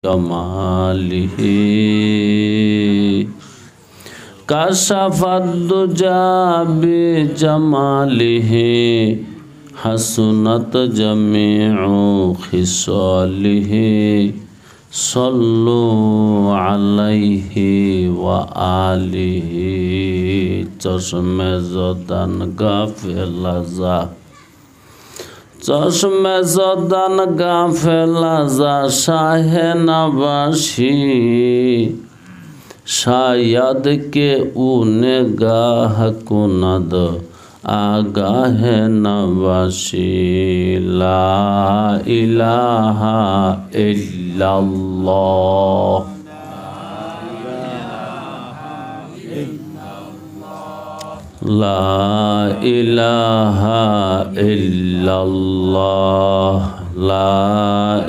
कमालिही कशफद्दुजा बिजमालिही हसनत जमीउ खिसालिही सल्लु अलैहि व आलिही चश्मे ज़दन गाफिलज़ा चश्मे ज़दन गाफिलज़ा शाहे नवाशी शायद के उने गाह कुनद आगाह नवाशी ला इलाहा इल्लल्लाह ला इलाहा इल्लल्लाह ला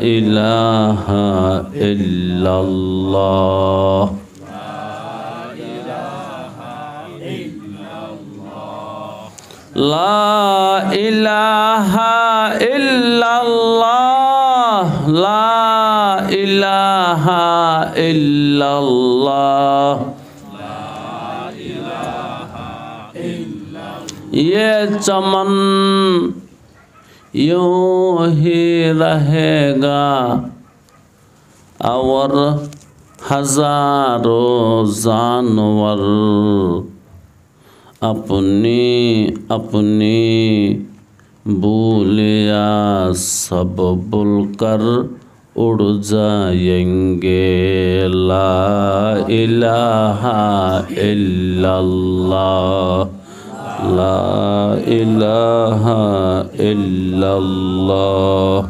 इलाहा इल्लल्लाह ला इलाहा इल्लल्लाह ला इलाहा इल्लल्लाह ये चमन यूं ही रहेगा और हजारों जानवर अपनी अपनी भूलिया सब भूल कर उड़ जाएंगे ला इलाहा इल्लल्लाह ला इलाहा इल्लल्लाह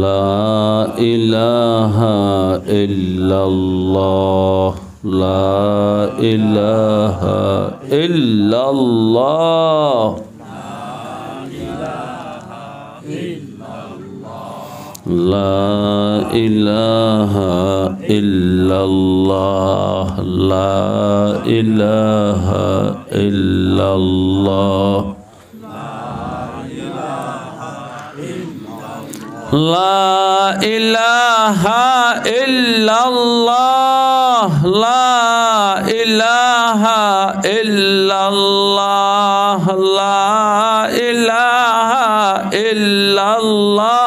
ला इलाहा इल्लल्लाह ला इलाहा इल्लल्लाह ला इलाहा इल्लल्लाह ला इलाहा इल्लल्लाह ला इलाहा इल्लल्लाह ला इलाहा इल्लल्लाह ला इलाहा इल्लल्लाह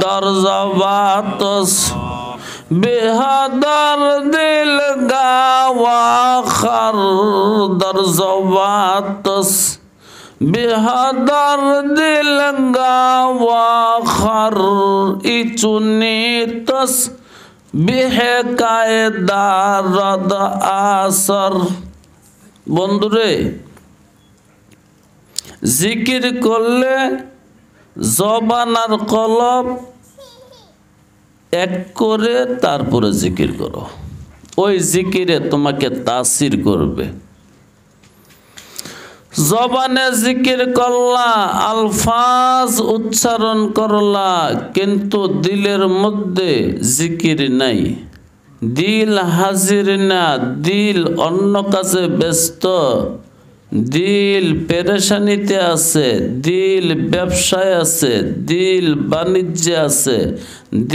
दर्जवातस बेहदर दिल गावाखर दर्जवातस बेहदर दिल गावाखर इचुनीतस बेहकाए दारद आसर बंधुरे जिकिर करले जबान और कलब एक करे तारपरे जिकिर करो ओई जिकिरे तुम्हें तासिर करबे जबाने जिकिर करला अल्फाज उच्चारण करला किन्तु दिलेर मध्य जिकिर नहीं दिल हाजिर ना दिल अन्य काजे व्यस्त दिल पेरेशानीते आछे दिल व्यवसाय आछे दिल बाणिज्ये आछे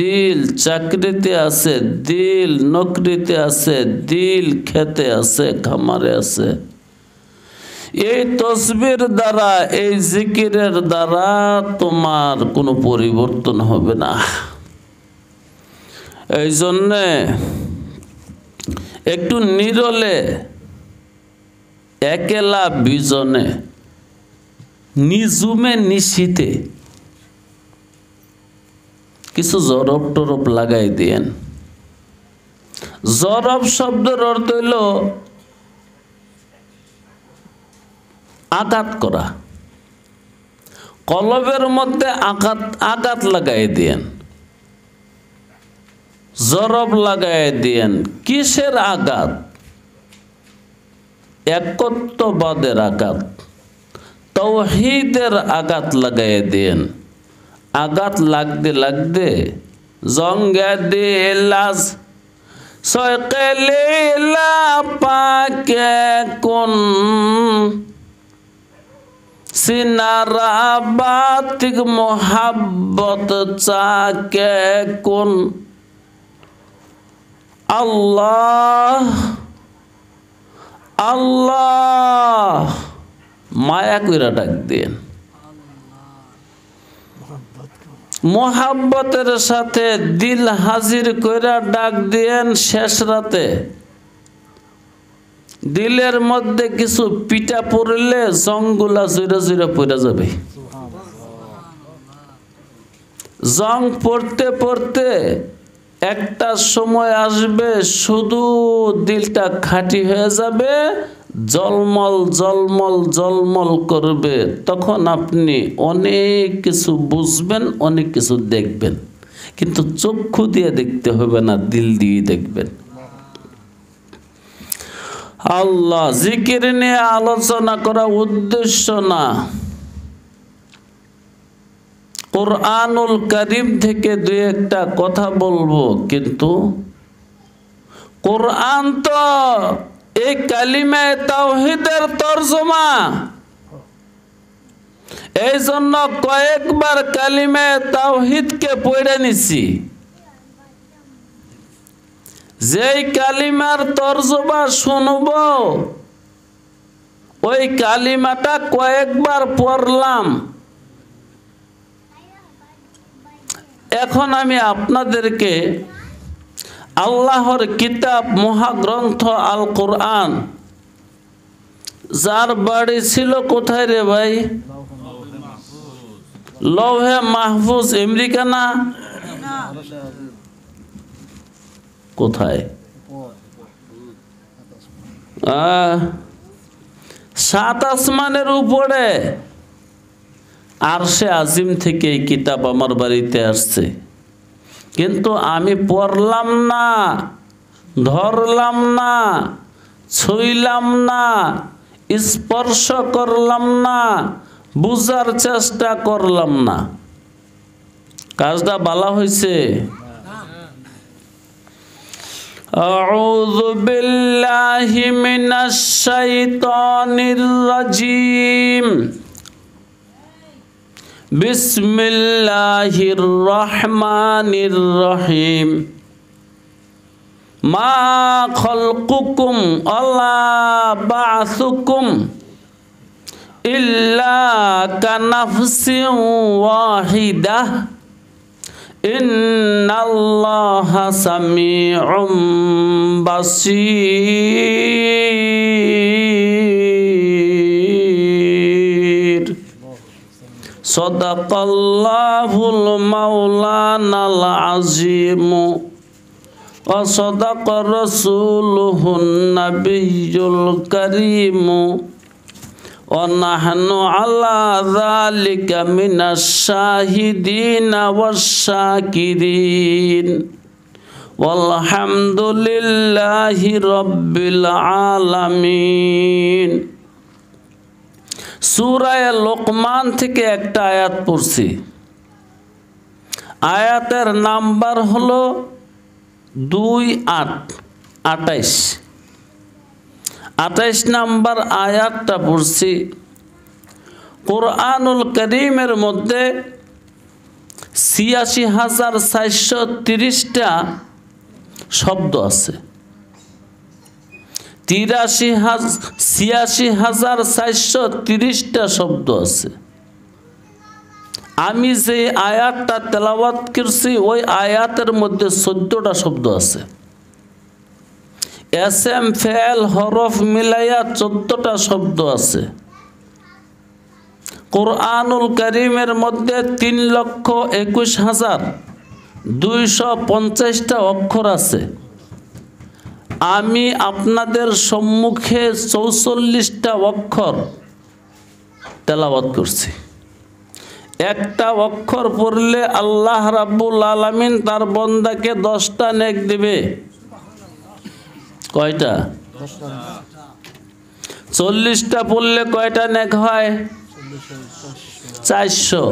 दिल चाकरिते आछे दिल नौकरीते आछे दिल खेते आछे खामारे आछे এই তসবির দ্বারা এই জিকিরের দ্বারা তোমার কোনো পরিবর্তন হবে না এই জন্য একটু নিরলে একলা বিজনে নিজুমে নিশিতে কিছু জরব টরব লাগাই দেন জরব শব্দের অর্থ হলো आघात करा कलबेर मध्य आघात लगाई दिएन जरब लगाई दिएन किसेर आघात एकत्वबादेर आघात तौहीदेर आघात लगाई दिएन आघात लागते लागते जंगे दिलाज सौके लीला पाके कुन সিনারা বাতিক মোহাব্বত চাকে কোন আল্লাহ আল্লাহ মায়া কইরা ডাক দেন মোহাব্বতের সাথে দিল হাজির কইরা ডাক দেন শেষ রাতে দিলের মধ্যে কিছু পিটা পড়লে জংগুলা জুড়ে জুড়ে পড়ে যাবে জং পড়তে পড়তে একটা সময় আসবে শুধু দিলটা খাঁটি হয়ে যাবে জলমল জলমল জলমল করবে তখন আপনি অনেক কিছু বুঝবেন অনেক কিছু দেখবেন কিন্তু চক্ষু দিয়ে দেখতে হবে না দিল দিয়ে দেখবেন আল্লাহ জিকির নিয়ে আলোচনা করা উদ্দেশ্য না কুরআনুল কারীম থেকে দুই একটা কথা বলবো কিন্তু কুরআন তো এই কালিমা তাওহীদের তরজমা এই জন্য কয়েকবার কালিমা তাওহীদকে পড়ে নিছি যেই কালিমার তরজমা শুনবো ওই কালিমাটা কয়েকবার পড়লাম এখন আমি আপনাদেরকে আল্লাহর কিতাব মহাগ্রন্থ আল কোরআন যার বাড়ি ছিল কোথায় রে ভাই লৌহে মাহফুজ আমেরিকা না কোথায় সাত আসমানের উপরে আরশে আজিম থেকে এই কিতাব আমার বাড়িতে আসছে কিন্তু আমি পড়লাম না ধরলাম না ছুঁইলাম না স্পর্শ করলাম না বুঝার চেষ্টা করলাম না কাজটা ভালো হয়েছে আউযু বিল্লাহি মিনাশ শাইতানির রাজিম বিসমিল্লাহির রহমানির রহিম মা খালকুকুম ওয়ালা বা'সুকুম ইল্লা কানাফসিন ওয়াহিদাহ ইন্নাল্লাহা সামিউম বাসীর সাদাকাল্লাহুল মাওলানাল আযীম ওয়া সাদাকা রাসূলুহুন নাবিয়্যুল কারীম ওয়া নাহনু আলা যালিকা মিনাশ শাহিদিনা ওয়াশ শাকিরিন ওয়ালহামদুলিল্লাহি রাব্বিল আলামিন সূরা লোকমান থেকে একটা আয়াত পড়ছি আয়াতের নাম্বার হলো 28 নাম্বার আয়াতটা পড়ছি কুরআনুল কারীমের মধ্যে ৮৬,৪৩০টা শব্দ আছে ৮৬,৪৩০টা শব্দ আছে আমি যে আয়াতটা তেলাওয়াত করছি ওই আয়াতের মধ্যে ১৪টা শব্দ আছে এসএম ফেল হরফ মিলাইয়া ১৪টা শব্দ আছে কুরআনুল কারীমের মধ্যে ৩,২১,২৫০টা অক্ষর আছে আমি আপনাদের সম্মুখে ৪৪টা অক্ষর তেলাওয়াত করছি একটা অক্ষর পড়লে আল্লাহ রাব্বুল আলামিন তার বান্দাকে 10টা নেক দিবে কয়টা 40টা পড়লে কয়টা নেক হয় 400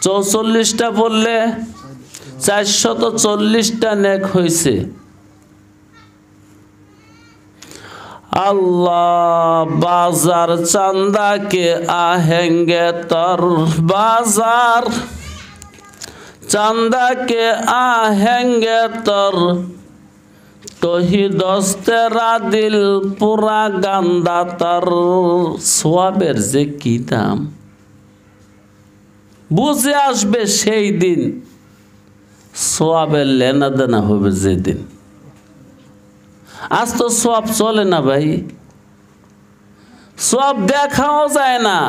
44টা পড়লে 440টা নেক হয়েছে अल्लाह बाजार चंदा के आहेंगे तर बाजार चंदा के आहेंगे तर तोही दस्तेरा दिल पूरा गांदा तर सोयाबेर जे की दाम बुझे आसबे सेई दिन सोयाबेर लेना देना होबे जे दिन आज तो सोयाब चले ना भाई सोयाब देखाओ जाए ना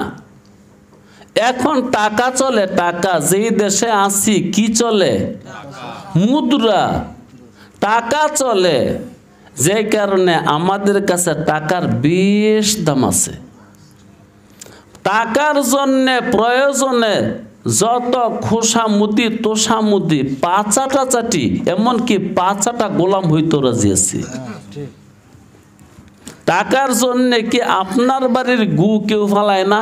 এখন টাকা চলে টাকা যেই দেশে আছি কি চলে মুদ্রা টাকা চলে যে কারণে আমাদের কাছে টাকার বেশ দাম আছে টাকার জন্য প্রয়োজনে যত খোসামুদি তোষামুদি পাঁচাটা চাটি এমনকি পাঁচাটা গোলাম হইতো রাজি আছে টাকার জন্য কি আপনার বাড়ির গু কেউ ফালায় না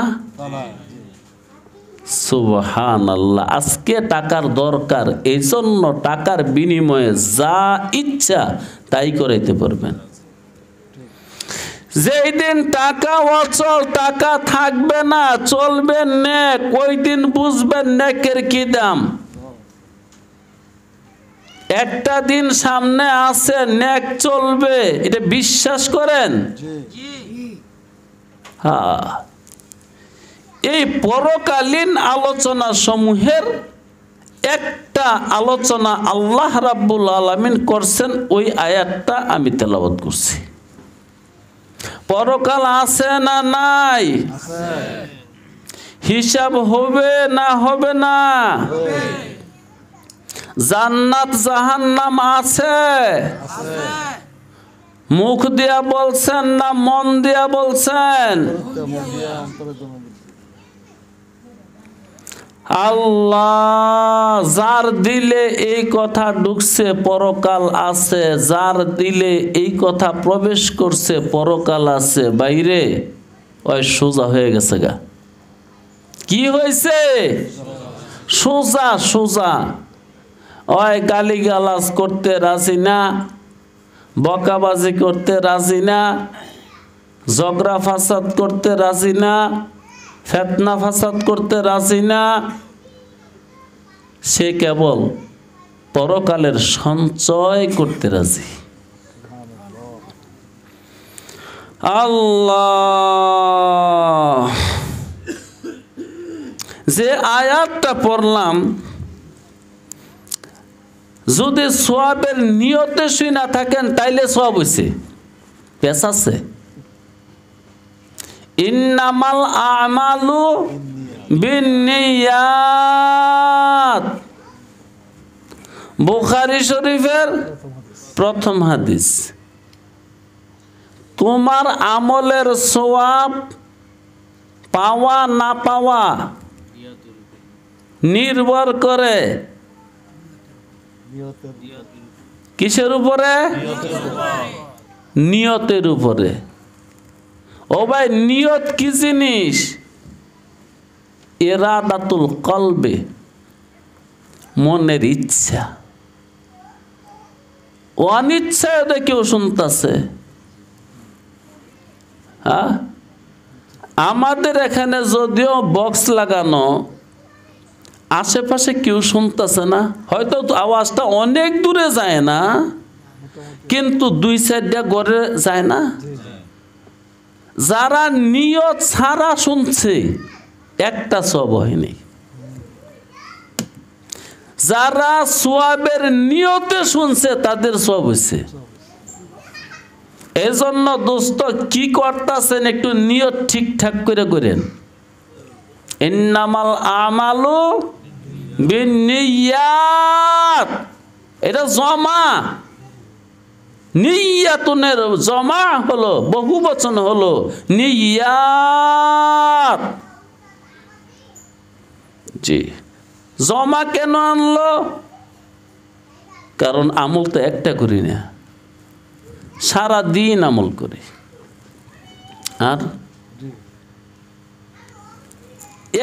সুবহানাল্লাহ আজকে টাকার দরকার এইজন্য টাকার বিনিময়ে যা ইচ্ছা তাই করাইতে পারবেন যেই দিন টাকা অচল টাকা থাকবে না চলবে নেক ওই দিন বুঝবেন নেকের কি দাম একটা দিন সামনে আছে নেক চলবে এটা বিশ্বাস করেন হ্যাঁ এই পরকালীন আলোচনা সমূহের একটা আলোচনা আল্লাহ রাব্বুল আলামিন করছেন ওই আয়াতটা আমি তেলাওয়াত করছি পরকাল আছে না নাই আছে হিসাব হবে না হবে না জান্নাত জাহান্নাম আছে আছে মুখ দিয়া বলছেন না মন দিয়া বলছেন আল্লাহ যার দিলে এই কথা ঢুকছে পরকাল আছে যার দিলে এই কথা প্রবেশ করছে পরকাল আছে বাইরে ওই সোজা হয়ে গেছে গা কি হয়েছে সোজা সোজা ওই গালিগালাজ করতে রাজি না বকাবাজি করতে রাজি না ঝগড়া ফাসাদ করতে রাজি না ফিতনা ফাসাদ করতে রাজি না সে কেবল পরকালের সঞ্চয় করতে রাজি আল্লাহ যে আয়াতটা পড়লাম যদি সওয়াবের নিয়তে শুই না থাকেন তাইলে সওয়াব হইছে পেশ আছে ইন্নামাল আমালু বিন্নিয়াত বুখারী শরীফের প্রথম হাদিস তোমার আমলের সওয়াব পাওয়া না পাওয়া নির্ভর করে কিসের উপরে নিয়তের উপরে ও ভাই নিয়ত কি জিনিস ইরাদাতুল কলবে মনের ইচ্ছা অনিচ্ছায় ওদের কেউ শুনতেছে হ্যাঁ আমাদের এখানে যদিও বক্স লাগানো আশেপাশে কেউ শুনতেছে না হয়তো আওয়াজটা অনেক দূরে যায় না কিন্তু দুই সাইডটা গড়ে যায় না যারা নিয়ত ছাড়া শুনছে একটা সওয়াব হয়নি যারা সওয়াবের নিয়তে শুনছে তাদের সওয়াব হইছে এজন্য দোস্ত কি করতেছেন একটু নিয়ত ঠিকঠাক করে করেন ইন্নামাল আমালু বিন্নিয়াত এটা জমা নিয়াতুনের জমা হলো বহুবচন হলো নিয়াত জি জমা কেন আনলো কারণ আমল তো একটা করি না সারা দিন আমল করি আর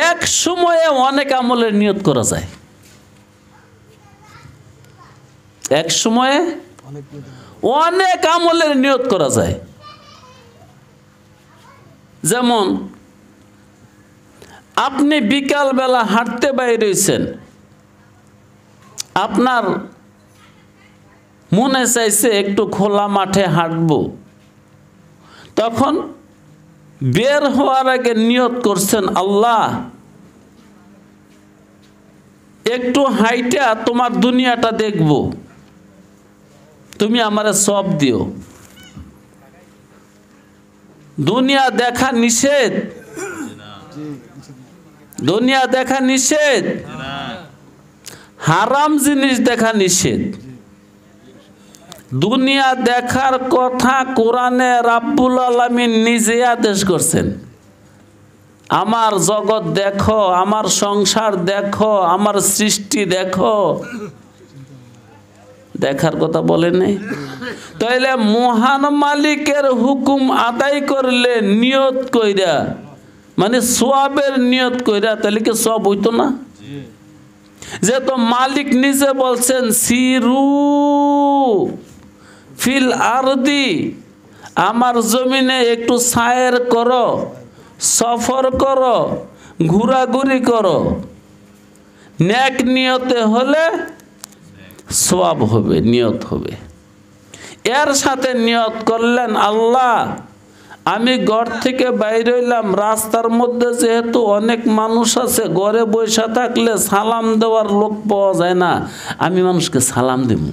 এক সময়ে অনেক আমলের নিয়ত করা যায় এক সময়ে অনেক আমলের নিয়ত করা যায় যেমন আপনি বিকালবেলা হাঁটতে বাইরে হয়েছেন, আপনার মনে চাইছে একটু খোলা মাঠে হাঁটবো, তখন বের হওয়ার আগে নিয়ত করছেন, আল্লাহ একটু হাইটা তোমার দুনিয়াটা দেখব, তুমি আমারে সব দিও। দুনিয়া দেখা নিষেধ, দুনিয়া দেখা নিষেধ, হারাম জিনিস দেখা নিষেধ। দুনিয়া দেখার কথা কোরআনে রাব্বুল আলামিন নিজে আদেশ করছেন, আমার জগৎ দেখো, আমার সংসার দেখো, আমার সৃষ্টি দেখো। দেখার কথা বলে নাই? তাইলে মহান মালিকের হুকুম আদায় করলে নিয়ত কইরা, মানে সওয়াবের নিয়ত কইরা, তাহলে কি সব হইতো না? যে তো মালিক নিজে বলছেন সিরু ফিল আরদি, আমার জমিনে একটু সায়ের করো, সফর করো, ঘোরাঘুরি করো। নেক নিয়তে হলে সওয়াব হবে, নিয়ত হবে। এর সাথে নিয়ত করলেন, আল্লাহ আমি ঘর থেকে বাইরে হইলাম, রাস্তার মধ্যে যেহেতু অনেক মানুষ আছে, ঘরে বসে থাকলে সালাম দেওয়ার লোক পাওয়া যায় না, আমি মানুষকে সালাম দেব।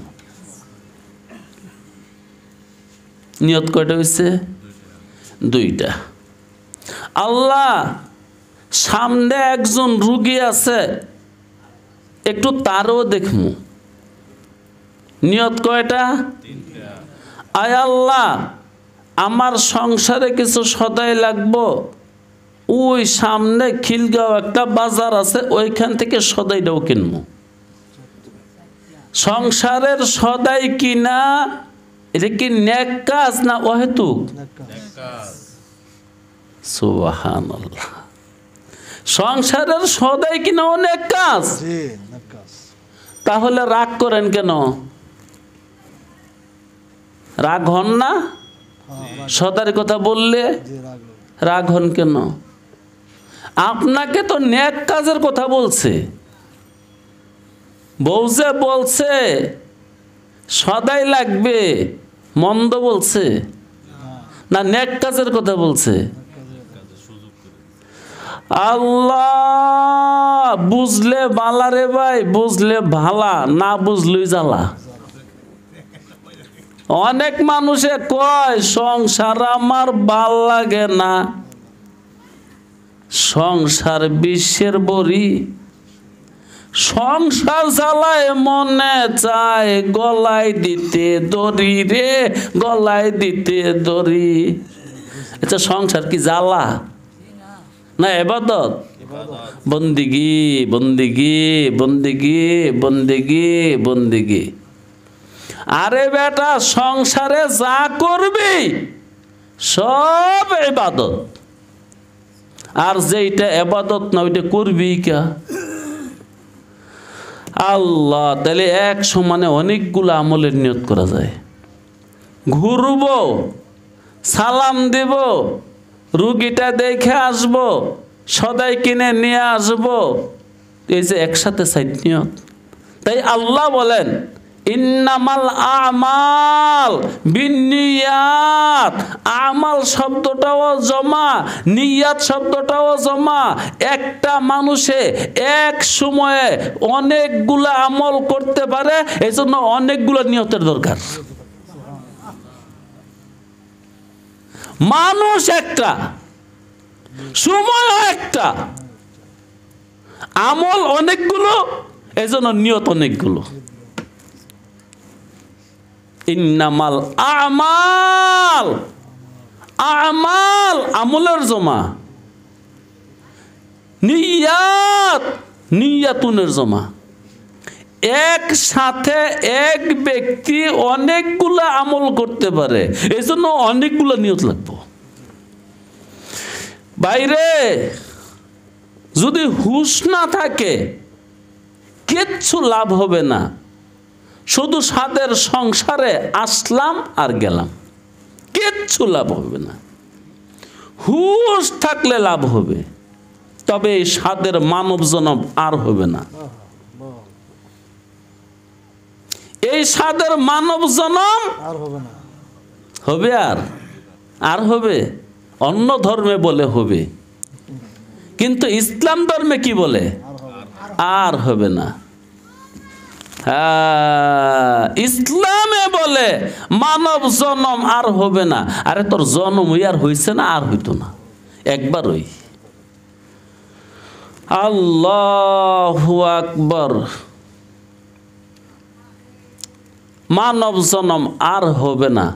নিয়ত কয়টা হয়েছে? দুইটা। আল্লাহ সামনে একজন রুগী আছে, একটু তারও দেখমু। নিয়ত কয়টা? আয় আল্লাহ আমার সংসারে কিছু সদাই লাগবো, ওই সামনে খিলগাঁও একটা বাজার আছে, ওইখান থেকে সদাইটাও কিনবো। সংসারের সদাই কিনা এটা কি নেক কাজ না অহেতুক? সুবহানাল্লাহ। সংসারের সদাই কিনা অনেক কাজ, তাহলে রাগ করেন কেন? রাগ হন না? সদার কথা বললে রাগ হন কেন? আপনাকে তো নেক কাজের কথা বলছে। বউ যে বলছে সদাই লাগবে, মন্দ বলছে না, নেক কাজের কথা বলছে? আল্লাহ বুঝলে বালা রে ভাই, বুঝলে ভালা, না বুঝলই জ্বালা। অনেক মানুষে কয় সংসার আমার ভাল লাগে না, সংসার বিশ্বের বড়ি, সংসার জ্বালায় মনে চায় গলায় দিতে দড়ি রে, গলায় দিতে দড়ি। আচ্ছা সংসার কি জ্বালা না ইবাদত? বন্দিগি বন্দিগি বন্দিগি বন্দিগি বন্দিগি। আরে বেটা সংসারে যা করবি সব ইবাদত, আর যেটা ইবাদত না ওইটা করবি কা? আল্লাহ, তাহলে এক সমানে অনেকগুলো আমলের নিয়ত করা যায়। ঘুরবো, সালাম দেব, রুগীটা দেখে আসবো, সদাই কিনে নিয়ে আসবো, এই যে একসাথে সাইড নিয়ত। তাই আল্লাহ বলেন ইন্নামাল আমাল বিন্নিয়াত। আমাল শব্দটাও জমা, নিয়াত শব্দটাও জমা। একটা মানুষে এক সময়ে অনেকগুলা আমল করতে পারে, এই জন্য অনেকগুলো নিয়তের দরকার। মানুষ একটা, সময় একটা, আমল অনেকগুলো, এই জন্য নিয়ত অনেকগুলো। ইন্নামাল আমাল, আমাল আমলের জমা, নিয়াত নিয়াতুনের জমা। একসাথে এক ব্যক্তি অনেকগুলো আমল করতে পারে, এই জন্য অনেকগুলো নিয়ত লাগবে। বাইরে যদি হুঁশ না থাকে কিচ্ছু লাভ হবে না। শুধু সাদের সংসারে আসলাম আর গেলাম, কিচ্ছু লাভ হবে না। হুঁশ থাকলে লাভ হবে, তবে এই স্বাদের মানব জনম আর হবে না। এই স্বাদের মানব জনম আর হবে না। হবে আর হবে অন্য ধর্মে বলে হবে, কিন্তু ইসলাম ধর্মে কি বলে? আর হবে না। হ্যাঁ, ইসলামে বলে মানব জনম আর হবে না। আরে তোর জন্ম আর হইছে না? আর হইতো না, একবারই। আল্লাহু আকবার। মানব জনম আর হবে না।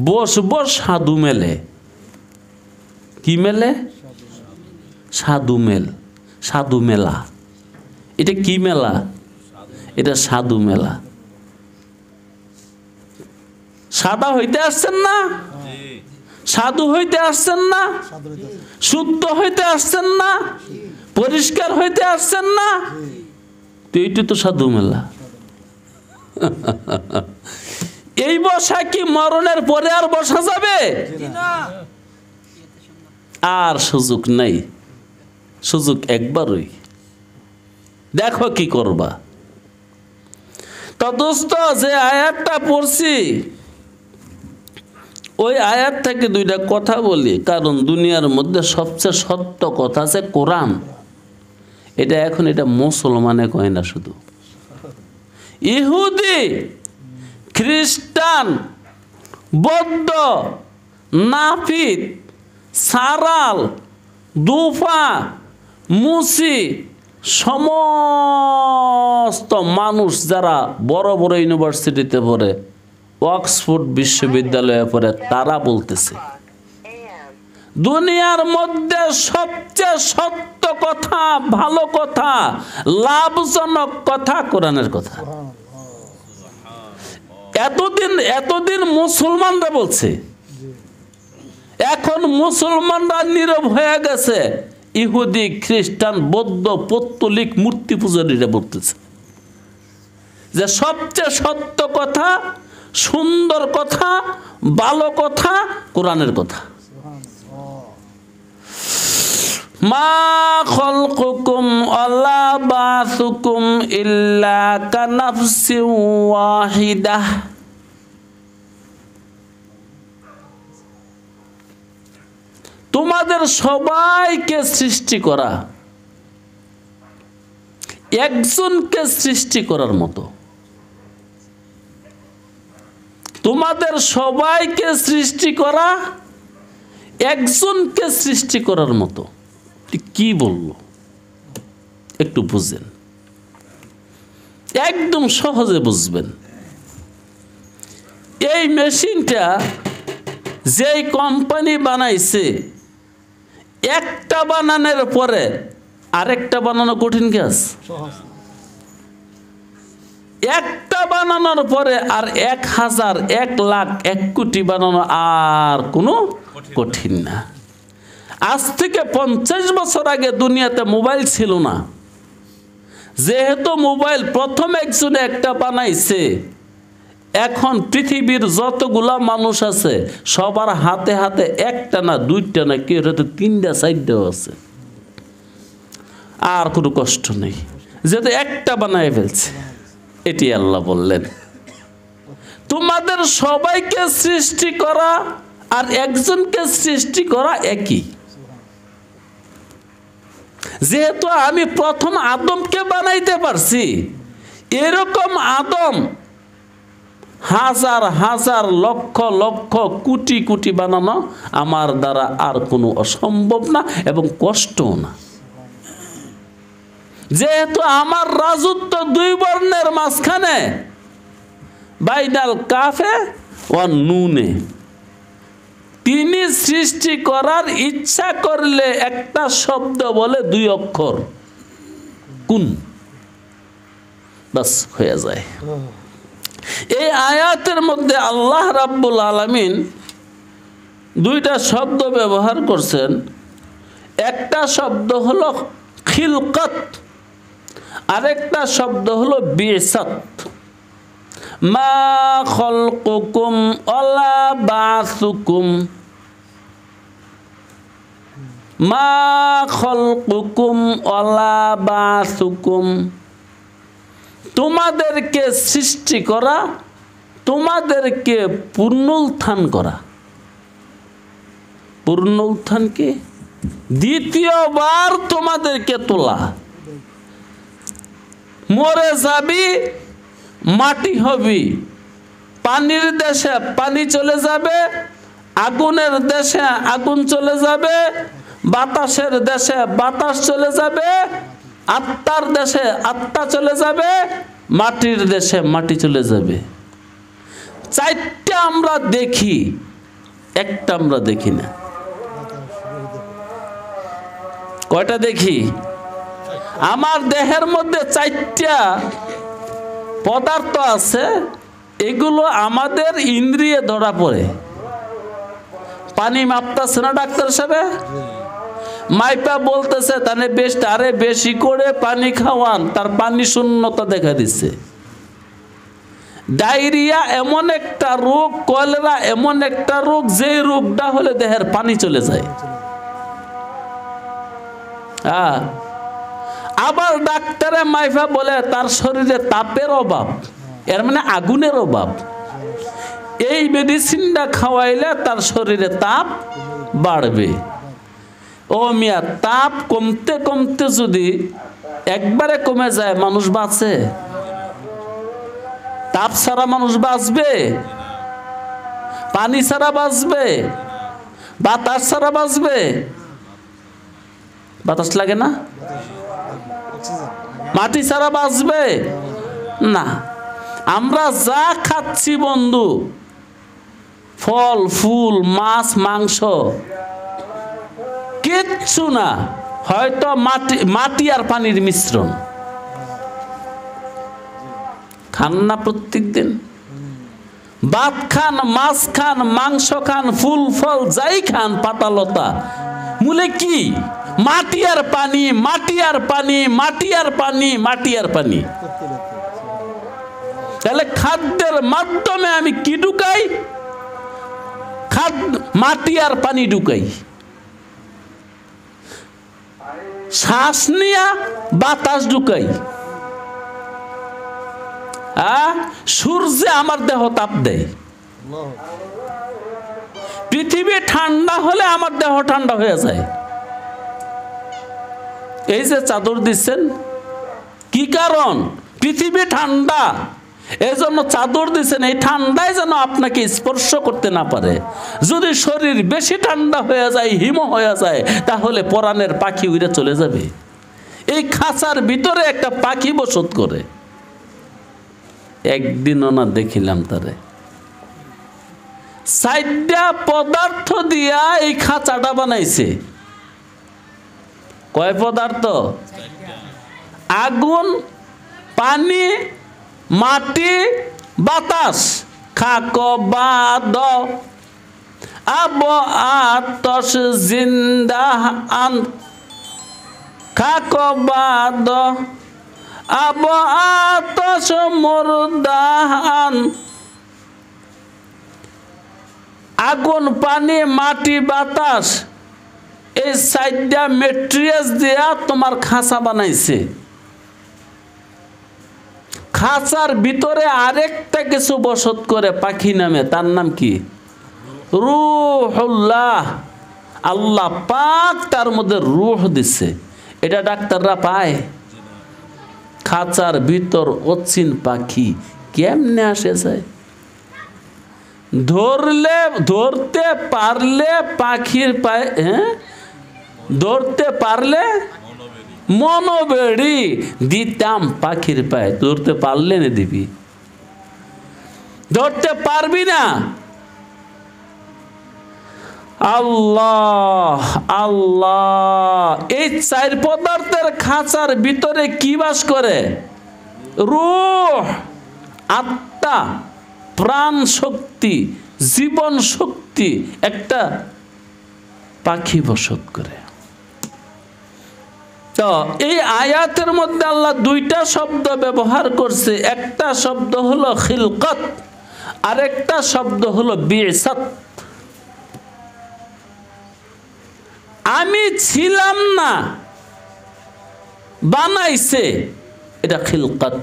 বসবো সাধু মেলে। কি মেলে? সাধু মেল, সাধু মেলা। এটা কি মেলা? এটা সাধু মেলা। সাদা হইতে আসছেন না? সাধু হইতে আসছেন না? শুদ্ধ হইতে আসছেন না? পরিষ্কার হইতে আসছেন না? তো এইটা তো সাধু মেলা। এই বসা কি মরণের পরে আর বসা যাবে? আর সুযোগ নাই, সুযোগ একবারই। দেখো কি করবা। তো দোস্ত, যে আয়াতটা পড়ছি ওই আয়াত থেকে দুইটা কথা বলি, কারণ দুনিয়ার মধ্যে সবচেয়ে সত্য কথা আছে কোরআন। এটা এখন এটা মুসলমানে কয় না, শুধু ইহুদি, খ্রিস্টান, বৌদ্ধ, নাফিদ, সারাল, দুফা, মুসি, সমস্ত মানুষ যারা বড় বড় ইউনিভার্সিটিতে পড়ে, অক্সফোর্ড বিশ্ববিদ্যালয়ে পড়ে, তারা বলতেছে দুনিয়ার মধ্যে সবচেয়ে সত্য কথা, ভালো কথা, লাভজনক কথা কোরআনের কথা। এতদিন মুসলমানরা বলছে, এখন মুসলমানরা নীরব হয়ে গেছে। ইহুদি, খ্রিস্টান, বৌদ্ধ, পৌত্তলিক, মূর্তি পূজারীরা বলতেছে যে সবচেয়ে সত্য কথা, সুন্দর কথা, ভালো কথা কোরআনের কথা। মা খলকুকুম ওয়ালা বাসুকুম ইল্লা কানাফসিন ওয়াহিদাহ। তোমাদের সবাইকে সৃষ্টি করা একজনকে সৃষ্টি করার মতো। তোমাদের সবাইকে সৃষ্টি করা একজনকে সৃষ্টি করার মতো। কি বললো একটু বুঝেন, একদম সহজে বুঝবেন। এই মেশিনটা যেই কোম্পানি বানাইছে, একটা বানানোর পরে আরেকটা বানানো কঠিন কাজ। একটা বানানোর পরে আর 1000, 1 লাখ, 1 কোটি বানানো আর কোনো কঠিন না। আজ থেকে 50 বছর আগে দুনিয়াতে মোবাইল ছিল না। যেহেতু মোবাইল প্রথম একজনে একটা বানাইছে, এখন পৃথিবীর যতগুলা মানুষ আছে সবার হাতে হাতে একটা না, দুইটা না, কেউ হাতে 3টা 4টাও আছে। আর কোনো কষ্ট নেই, যেহেতু একটা বানায় ফেলছে। এটি আল্লাহ বললেন তোমাদের সবাইকে সৃষ্টি করা আর একজনকে সৃষ্টি করা একই। যেহেতু আমি প্রথম আদমকে বানাইতে পারছি, এরকম আদম হাজার হাজার, লক্ষ লক্ষ, কোটি কোটি বানানো আমার দ্বারা আর কোনো অসম্ভব না এবং কষ্টও না। যেহেতু আমার রাজত্ব 2 বর্ণের মাঝখানে, বাইনাল কাফে ও নুনে, তিনি সৃষ্টি করার ইচ্ছা করলে একটা শব্দ বলে 2 অক্ষর, কুন, বাস হয়ে যায়। এই আয়াতের মধ্যে আল্লাহ রাব্বুল আলামিন 2টা শব্দ ব্যবহার করছেন। একটা শব্দ হলো খিলকত, আরেকটা শব্দ হলো বিসাত। মা খলকুকুম ওয়ালা বাসুকুম, মা খলকুকুম ওয়ালা বাসুকুম, তোমাদেরকে সৃষ্টি করা, তোমাদেরকে পুনরুত্থান করা। পুনরুত্থান কি? দ্বিতীয়বার তোমাদেরকে তোলা। মরে যাবি, মাটি হবি, পানির দেশে পানি চলে যাবে, আগুনের দেশে আগুন চলে যাবে, বাতাসের দেশে বাতাস চলে যাবে, আত্মার দেশে আত্মা চলে যাবে, মাটির দেশে মাটি চলে যাবে। চারটা আমরা দেখি, একটা আমরা দেখি না। কয়টা দেখি? আমার দেহের মধ্যে চারটা পদার্থ আছে, এগুলো আমাদের ইন্দ্রিয়ে ধরা পড়ে। পানি মাপতেছে না ডাক্তার সাহেব, মাইপা বলতেছে তাহলে বেশ, আরে বেশি করে পানি খাওয়ান, তার পানি শূন্যতা দেখা দিচ্ছে। ডায়রিয়া এমন একটা রোগ, কলেরা এমন একটা রোগ, যে রোগটা হলে দেহের পানি চলে যায়। আবার ডাক্তারে মাইফা বলে তার শরীরে তাপের অভাব, এর মানে আগুনের অভাব। এই মেডিসিনটা খাওয়াইলে তার শরীরে তাপ বাড়বে। ও মিয়া, তাপ কমতে কমতে যদি একবারে কমে যায়, মানুষ বাঁচে? তাপ ছাড়া মানুষ বাঁচবে? পানি ছাড়া বাঁচবে? বাতাস ছাড়া বাঁচবে? বাতাস লাগে না? মাটি ছাড়া বাঁচবে না। আমরা যা খাচ্ছি বন্ধু, ফল ফুল মাছ মাংস, কিচ্ছু না, হয়তো মাটি আর পানির মিশ্রণ। খান না প্রত্যেক দিন? ভাত খান, মাছ খান, মাংস খান, ফুল ফল যাই খান, পাতালতা, মূলে কি? মাটি আর পানি, মাটি আর পানি, মাটি আর পানি, মাটি আর পানি। তাহলে খাদ্যের মাধ্যমে আমি কি ঢুকাই? মাটি আর পানি ঢুকাই। শ্বাস নিয়া বাতাস ঢুকাই। সূর্যে আমার দেহ তাপ দেয়। পৃথিবী ঠান্ডা হলে আমার দেহ ঠান্ডা হয়ে যায়। এই যে চাদর দিচ্ছেন, কি কারণ? পৃথিবী ঠান্ডা, এই জন্য চাদর দিচ্ছেন, এই ঠান্ডায় যেন আপনাকে স্পর্শ করতে না পারে। যদি শরীর বেশি ঠান্ডা হয়ে যায়, হিম হয়ে যায়, তাহলে পরাণের পাখি উড়ে চলে যাবে। এই খাঁচার ভিতরে একটা পাখি বসত করে। একদিনও না দেখিলাম তারে। চারটা পদার্থ দিয়া এই খাঁচাটা বানাইছে। কয় পদার্থ? আগুন, পানি, মাটি, বাতাস। খাক বাদ আব আতশ জিন্দাহ আন, খাক বাদ আব আতশ মুরদাহ আন। আগুন, পানি, মাটি, বাতাস, এই চারটা মেট্রিয়াস দিয়া তোমার খাঁচা বানাইছে। খাঁচার ভিতরে আরেকটা কিছু বসত করে পাখি নামে, তার নাম কি? রূহুল্লাহ। আল্লাহ পাক তার মধ্যে রূহ দিচ্ছে। এটা ডাক্তাররা পায়? খাঁচার ভিতর অচিন পাখি কেমনে আসে যায়? ধরতে পারলে পাখির পায়ে, ধরতে পারলে মনোবেড়ি দিতাম পাখির পায়ে। ধরতে পারলে না দিবি, ধরতে পারবি না। আল্লাহ আল্লাহ। এই চার পদার্থের খাঁচার ভিতরে কি বাস করে? রূহ, আত্মা, প্রাণ শক্তি, জীবন শক্তি, একটা পাখি বসত করে। তো এই আয়াতের মধ্যে আল্লাহ দুইটা শব্দ ব্যবহার করছে। একটা শব্দ হলো খিলকত, আরেকটা শব্দ হলো বিসাত। আমি ছিলাম না, বানাইছে, এটা খিলকাত।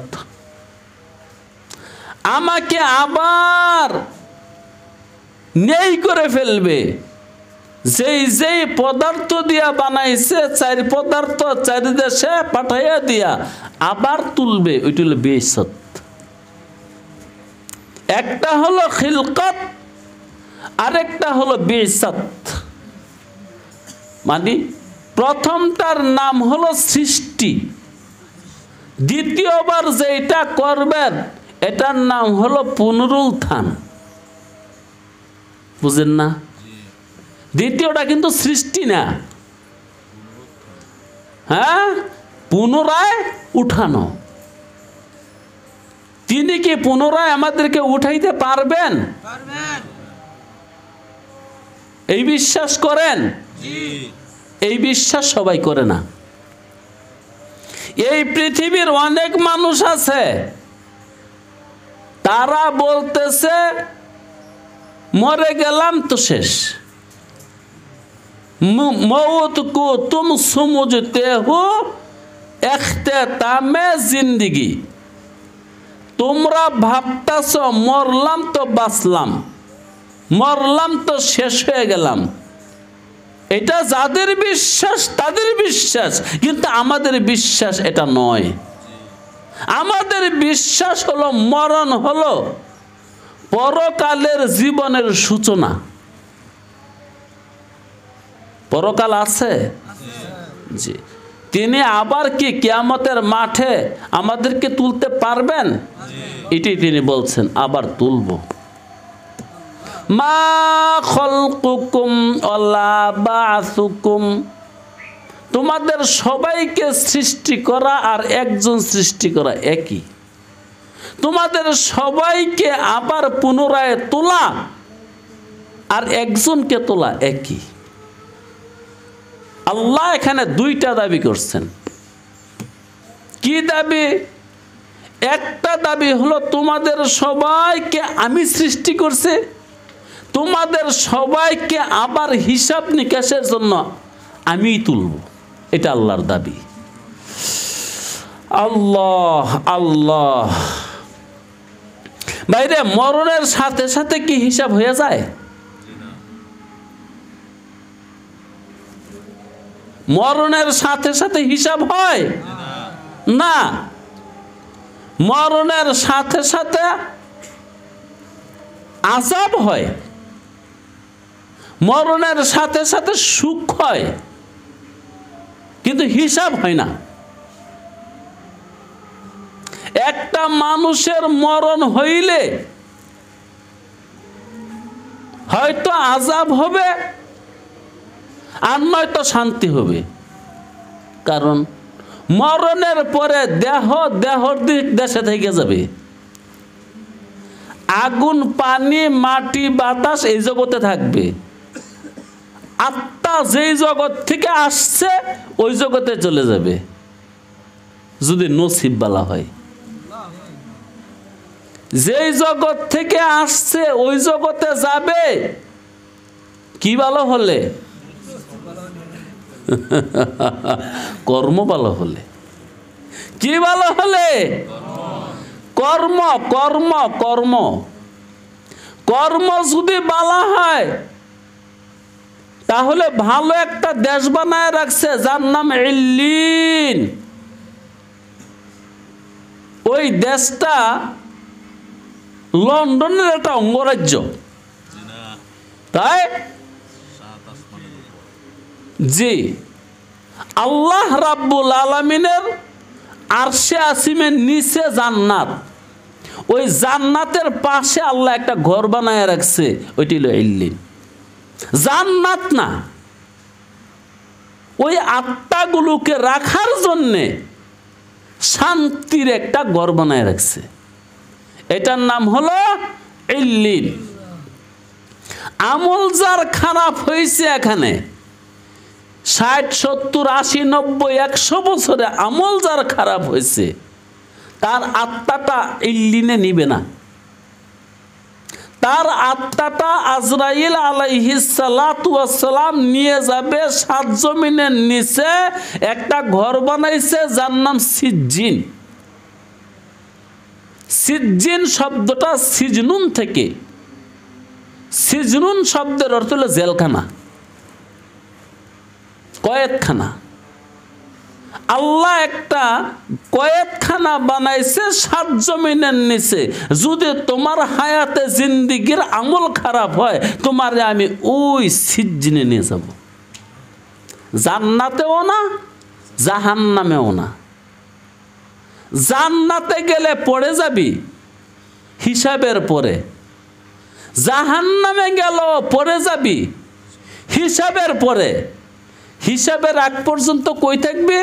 আমাকে আবার নেই করে ফেলবে, যেই যেই পদার্থ দিয়া বানাইছে, চার পদার্থ চারি দেশে পাঠাইয়া দিয়া আবার তুলবে, ওইটা হলো বেইজ্জত। একটা হলো খিলকাত, আরেকটা হলো বেইজ্জত। মানে প্রথমটার নাম হলো সৃষ্টি, দ্বিতীয়বার যেটা করবেন এটার নাম হলো পুনরুত্থান। বুঝেন না? দ্বিতীয়টা কিন্তু সৃষ্টি না, হ্যাঁ, পুনরায় উঠানো। তিনি কি পুনরায় আমাদেরকে উঠাইতে পারবেন? এই বিশ্বাস করেন? এই বিশ্বাস সবাই করে না। এই পৃথিবীর অনেক মানুষ আছে, তারা বলতেছে মরে গেলাম তো শেষ, মৌত কো তুম সমঝতে হো ইখতিতামে জিন্দেগি। তোমরা ভাবতেছ মরলাম তো বাঁচলাম, মরলাম তো শেষ হয়ে গেলাম। এটা যাদের বিশ্বাস তাদের বিশ্বাস, কিন্তু আমাদের বিশ্বাস এটা নয়। আমাদের বিশ্বাস হলো মরণ হলো পরকালের জীবনের সূচনা। পরকাল আছে, জি। তিনি আবার কি কিয়ামতের মাঠে আমাদেরকে তুলতে পারবেন? এটাই তিনি বলছেন, আবার তুলব। মা খলকুকুম ওয়ালা বাসুকুম, তোমাদের সবাইকে সৃষ্টি করা আর একজন সৃষ্টি করা একই। তোমাদের সবাইকে আবার পুনরায় তোলা আর একজনকে তোলা একই। আল্লাহ এখানে দুইটা দাবি করছেন। কি দাবি? একটা দাবি হলো তোমাদের সবাইকে আমি সৃষ্টি করছি, তোমাদের সবাইকে আবার হিসাব নিকাশের জন্য আমিই তুলব, এটা আল্লাহর দাবি। আল্লাহ আল্লাহ। বাইরে মরণের সাথে সাথে কি হিসাব হয়ে যায়? মরণের সাথে সাথে হিসাব হয় না। মরণের সাথে সাথে আযাব হয়, মরণের সাথে সাথে সুখ হয়, কিন্তু হিসাব হয় না। একটা মানুষের মরণ হইলে হয়তো আযাব হবে আর নয়তো শান্তি হবে। কারণ মরণের পরে দেহ দেহর দেশে থেকে যাবে। আগুন, পানি, মাটি, বাতাস এই জগতে থাকবে। আত্মা যেই জগৎ থেকে আসছে ওই জগতে চলে যাবে, যদি নসিব বালা হয়। যেই জগৎ থেকে আসছে ওই জগতে যাবে কি ভালো হলে? কর্ম ভালো হলে। কি ভালো হলে? কর্ম কর্ম কর্ম কর্ম যদি বালা হয় তাহলে ভালো একটা দেশ বানায় রাখছে যার নাম ইল্লিন। ওই দেশটা লন্ডনের একটা অঙ্গরাজ্য, তাই জি। আল্লাহ রাব্বুল আলামিনের আরশে আসিমের নিচে জান্নাত, ওই জান্নাতের পাশে আল্লাহ একটা ঘর বানায় রাখছে, ওইটি হলো ইল্লিন। জান্নাত না, ওই আত্মাগুলোকে রাখার জন্যে শান্তির একটা ঘর বানায় রাখছে, এটার নাম হলো ইল্লিন। আমল যার খারাপ হয়েছে এখানে 60, 70, 80, 90, 100 বছরে আমল যার খারাপ হয়েছে তার আত্মাটা ইল্লিনে নিবে না, তার আত্মাটা আজরাইল আলাইহিস সালাতু ওয়াস সালাম নিয়ে যাবে সাত জমিনের নিচে একটা ঘর বানাইছে যার নাম সিজ্জিন। সিজ্জিন শব্দটা সিজনুন থেকে, সিজনুন শব্দের অর্থ হলো জেলখানা, কয়েদখানা। আল্লাহ একটা কয়েদখানা বানাইছে সাত জমিনের নিচে। যদি তোমার হায়াতে জিন্দিগির আমল খারাপ হয়, তোমারে আমি ওই সিজ্জিনে নিয়ে যাব। জান্নাতেও না, জাহান্নামেও না। জান্নাতে গেলে পড়ে যাবি হিসাবের পরে, জাহান্নামে গেল পড়ে যাবি হিসাবের পরে। হিসাবের আগ পর্যন্ত কই থাকবে?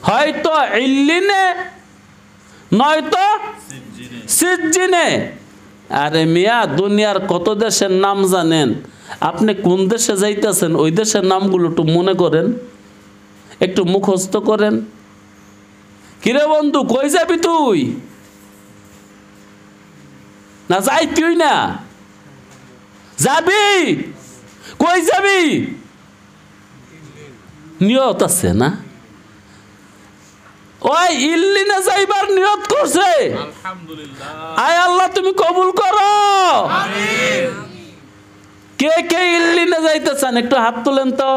হয়তো ইল্লিনে, নয়তো সিজ্জিনে। আরে মিয়া, দুনিয়ার কত দেশের নাম জানেন? আপনি কোন দেশে যাইতেছেন ওই দেশের নামগুলো একটু মনে করেন, একটু মুখস্থ করেন। কিরে বন্ধু, কই যাবি তুই? না যাই তুই না যাবি? কই যাবি? নিয়ত আছে না? ওই ইল্লিনে যাইবার নিয়ত করছে। আলহামদুলিল্লাহ। আয় আল্লাহ তুমি কবুল করো। আমিন। কে কে ইল্লিনে যাইতে চান একটু হাত তুলেন তো।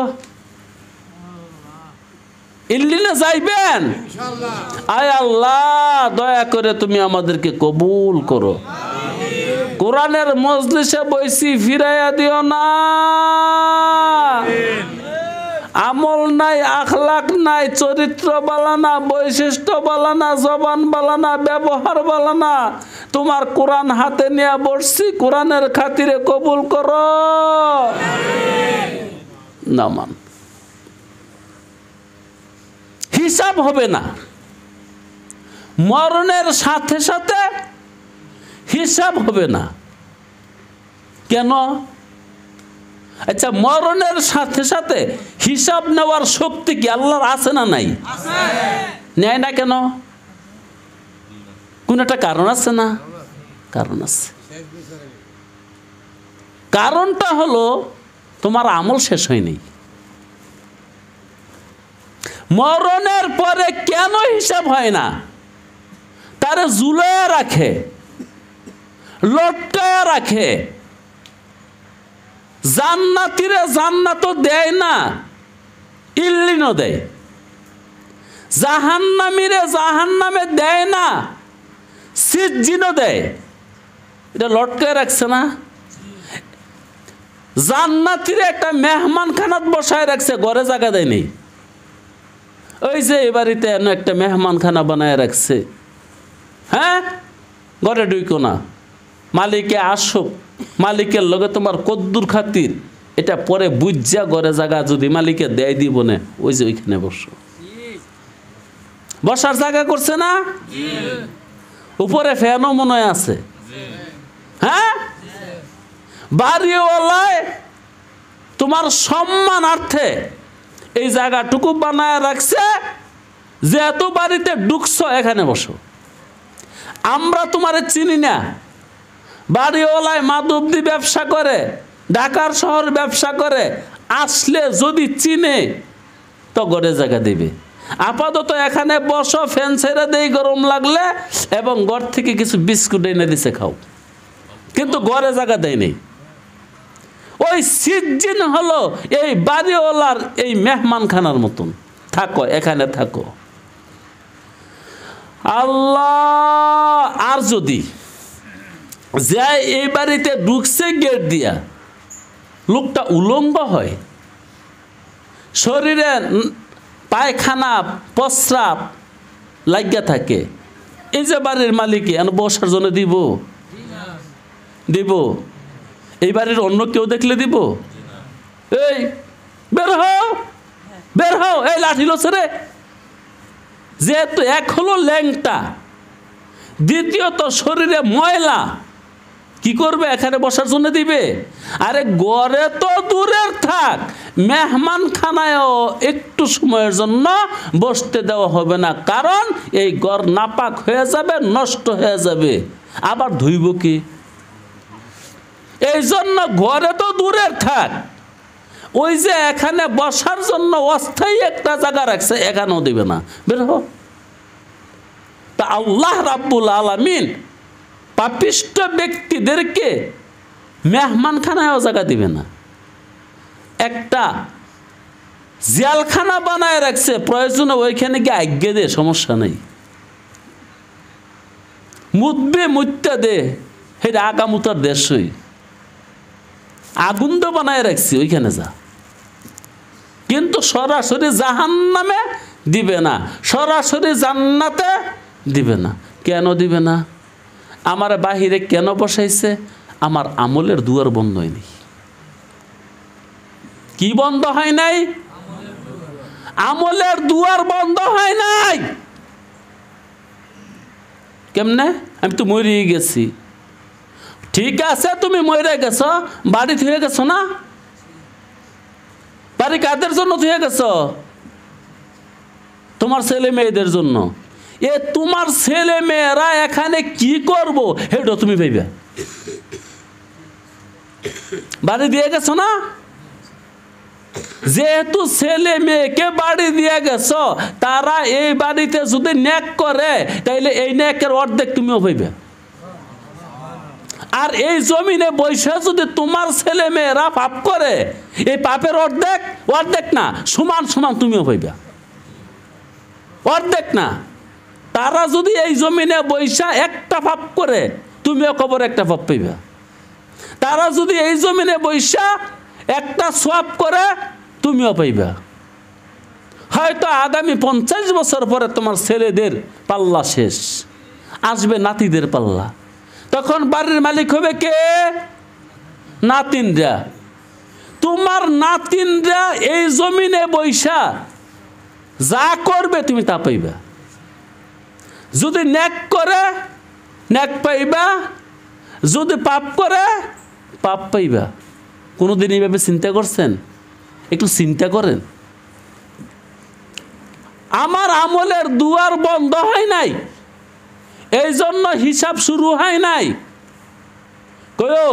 ইল্লিনে যাইবেন? ইনশাআল্লাহ। আয় আল্লাহ দয়া করে তুমি আমাদেরকে কবুল করো। আমিন। কোরআনের মজলিসে বইছি, ফিরাইয়া দিও না। আমিন। আমল নাই, আখলাক নাই, চরিত্র বালানা, বৈশিষ্ট্য বালানা, জবান বালানা, ব্যবহার বালানা। তোমার কোরআন হাতে নিয়ে বসছি, কোরআনের খাতিরে কবুল করো। নামান হিসাব হবে না, মরণের সাথে সাথে হিসাব হবে না। কেন? আচ্ছা, মরণের সাথে সাথে হিসাব নেওয়ার শক্তি কি আল্লাহর আছে না নাই? নেয় না কেন? কোন একটা কারণ আছে না? কারণ আছে। কারণটা হলো তোমার আমল শেষ হয়নি। মরণের পরে কেন হিসাব হয় না? তারে ঝুলাইয়া রাখে, লটকায়া রাখে। জান্নাতীরে জান্নাতও দেয় না, ইল্লিনও দেয়। জাহান্নামীরে জাহান্নামে দেয় না, সিজ্জিনও দেয়। এটা লটকায় রাখছে না? জান্নাতীরে একটা মেহমানখানাত বসায় রাখছে, ঘরে জায়গা দেয় নেই। ওই যে এ বাড়িতে একটা মেহমানখানা বানায় রাখছে, হ্যাঁ, ঘরে ঢুকো না, মালিকে আসুক, মালিকের লগে তোমার কদ্দুর খাতির এটা পরে বুঝা ঘরে জায়গা যদি মালিকে দেয় দিব না, ওই যে ওইখানে বসো। বসার জায়গা করছে না? উপরে ফ্যানও মনে হয় আছে, হ্যাঁ। বাড়িওয়ালায় তোমার সম্মানার্থে এই জায়গাটুকু বানায় রাখছে, যেহেতু বাড়িতে ঢুকছো এখানে বসো। আমরা তোমারে চিনি না। বাড়িওয়ালায় মাদুব্দি ব্যবসা করে, ঢাকার শহর ব্যবসা করে, আসলে যদি চিনে তো ঘরে জায়গা দিবে। আপাতত এখানে বসো, ফ্যান ছেড়ে দেই গরম লাগলে, এবং ঘর থেকে কিছু বিস্কুট এনে দিছে খাও, কিন্তু ঘরে জায়গা দেয় নেই। ওই সিজ্জিন হলো এই বাড়িওয়ালার এই মেহমানখানার মতন। থাকো, এখানে থাকো। আল্লাহ, আর যদি যে এই বাড়িতে ঢুকছে গেট দিয়া লোকটা উলঙ্গ হয়, শরীরে পায়খানা প্রস্রাব লাগিয়া থাকে, এই যে বাড়ির মালিকে বসার জন্য দিব? দিব? এই বাড়ির অন্য কেউ দেখলে দিব? এই বের হও, বের হও, এই লাঠি লোছে রে। যেহেতু এক হলো ল্যাংটা, দ্বিতীয়ত শরীরে ময়লা, কি করবে? এখানে বসার জন্য দিবে? আরে ঘরে তো দূরের থাক, মেহমানখানায়ও একটু সময়ের জন্য বসতে দেওয়া হবে না, কারণ এই ঘর নাপাক হয়ে যাবে, নষ্ট হয়ে যাবে, আবার ধুইব কি? এই জন্য ঘরে তো দূরের থাক, ওই যে এখানে বসার জন্য অস্থায়ী একটা জায়গা রাখছে, এখানেও দিবে না, বের হো। তা আল্লাহ রাব্বুল আলামিন পাপিষ্ঠ ব্যক্তিদেরকে মেহমানখানায়ও জায়গা দিবে না, একটা জেলখানা বানায় রাখছে, প্রয়োজনে ওইখানে গিয়ে আজ্ঞে দে, সমস্যা নেই, মুতবে মুত্যা দে, হেরে আগামুতার দেশই আগুন তো বানায় রাখছি, ওইখানে যা। কিন্তু সরাসরি জাহান্নামে দিবে না, সরাসরি জান্নাতে দিবে না। কেন দিবে না? আমার বাহিরে কেন বসাইছে? আমার আমলের দুয়ার বন্ধ হয়নি। কি বন্ধ হয় নাই? আমলের দুয়ার বন্ধ হয় নাই। কেমনে? আমি তো মরে গেছি। ঠিক আছে, তুমি মরে গেছো, বাড়ি থুয়ে গেছো না? বাড়ি কাদের জন্য থুয়ে গেছো? তোমার ছেলে মেয়েদের জন্য। এ তোমার ছেলে মেয়েরা এখানে কি করব হেটো তুমি ভাইবা। বাড়ি দিয়ে গেছো না? যেহেতু ছেলে মেয়েকে বাড়ি দিয়ে গেছো, তারা এই বাড়িতে যদি ন্যাক করে, তাইলে এই ন্যাকের অর্ধেক তুমিও পাইবে। আর এই জমিনে বৈশা যদি তোমার ছেলে মেয়েরা পাপ করে, এই পাপের অর্ধেক, অর্ধেক না, সমান সমান তুমিও পাইবা। অর্ধেক না, তারা যদি এই জমিনে বৈশা একটা পাপ করে, তুমিও কবর একটা পাপ পাইবা। তারা যদি এই জমিনে বৈশা একটা সওয়াব করে, তুমিও পাইবা। হয়তো আগামী 50 বছর পরে তোমার ছেলেদের পাল্লা শেষ, আসবে নাতিদের পাল্লা, তখন বাড়ির মালিক হবে কে? নাতিনরা। তোমার নাতিনরা এই জমিনে বৈশা যা করবে তুমি তা পাইবা। যদি ন্যাক করে ন্যাক পাইবা, যদি পাপ করে পাপ পাইবা। কোনোদিন এইভাবে চিন্তা করছেন? একটু চিন্তা করেন। আমার আমলের দুয়ার বন্ধ হয় নাই, এই জন্য হিসাব শুরু হয় নাই। কয়ো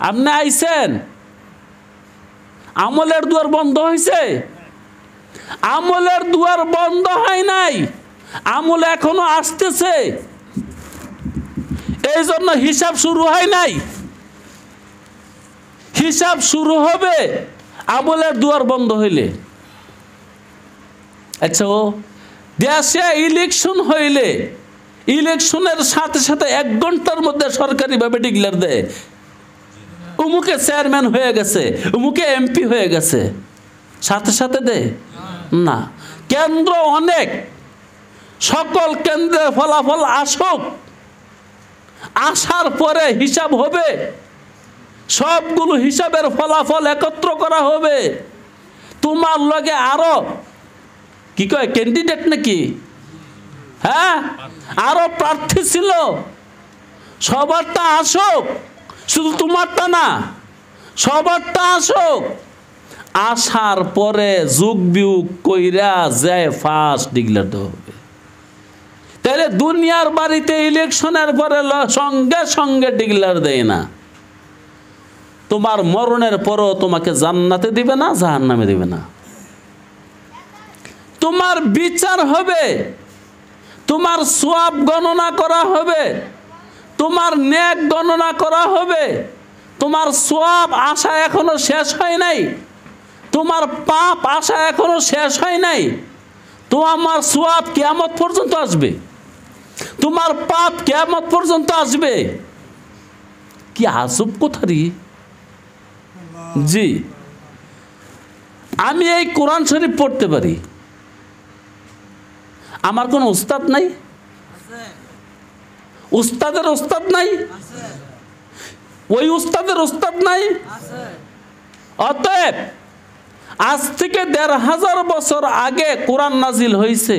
আপনি আইছেন, আমলের দুয়ার বন্ধ হয়েছে? আমলের দুয়ার বন্ধ হয় নাই, আমল এখনো আসতেছে, এই জন্য হিসাব শুরু হয় নাই। হিসাব শুরু হবে আমলের দুয়ার বন্ধ হইলে। আচ্ছা, ও দেশে ইলেকশন হইলে, ইলেকশনের সাথে সাথে 1 ঘন্টার মধ্যে সরকারিভাবে ডিক্লেয়ার দেয় উমুকে চেয়ারম্যান হয়ে গেছে, উমুকে এমপি হয়ে গেছে, সাথে সাথে দেয় না। কেন্দ্র অনেক, সকল কেন্দ্রের ফলাফল আসুক, আসার পরে হিসাব হবে, সবগুলো হিসাবের ফলাফল একত্র করা হবে। তোমার লগে আরো কি কয় ক্যান্ডিডেট নাকি? হ্যাঁ, আরো প্রার্থী ছিল, সবারটা আসুক, শুধু তোমারটা না, সবারটা আসুক। আসার পরে যোগ বিয়োগ কইরা যায় ফার্স্ট ডিক্লেয়ার দেওয়া হবে। তাহলে দুনিয়ার বাড়িতে ইলেকশনের পরে সঙ্গে সঙ্গে ডিক্লেয়ার দেয় না। তোমার মরণের পরও তোমাকে জান্নাতে দিবে না, জাহান্নামে দিবে না। তোমার বিচার হবে, তোমার সওয়াব গণনা করা হবে, তোমার নেক গণনা করা হবে। তোমার সওয়াব আশা এখনো শেষ হয় নাই, তোমার পাপ আশা এখনো শেষ হয় নাই। তোমার সওয়াব কিয়ামত পর্যন্ত আসবে, তোমার পাপ কিয়ামত পর্যন্ত আসবে। কি আজব কথা রে! জি, আমি এই কোরআন শরীফ পড়তে পারি, আমার কোনো উস্তাদ নাই, উস্তাদের উস্তাদ নাই, ওই উস্তাদের উস্তাদ নাই। অতএব আজ থেকে 1500 বছর আগে কোরআন নাজিল হয়েছে,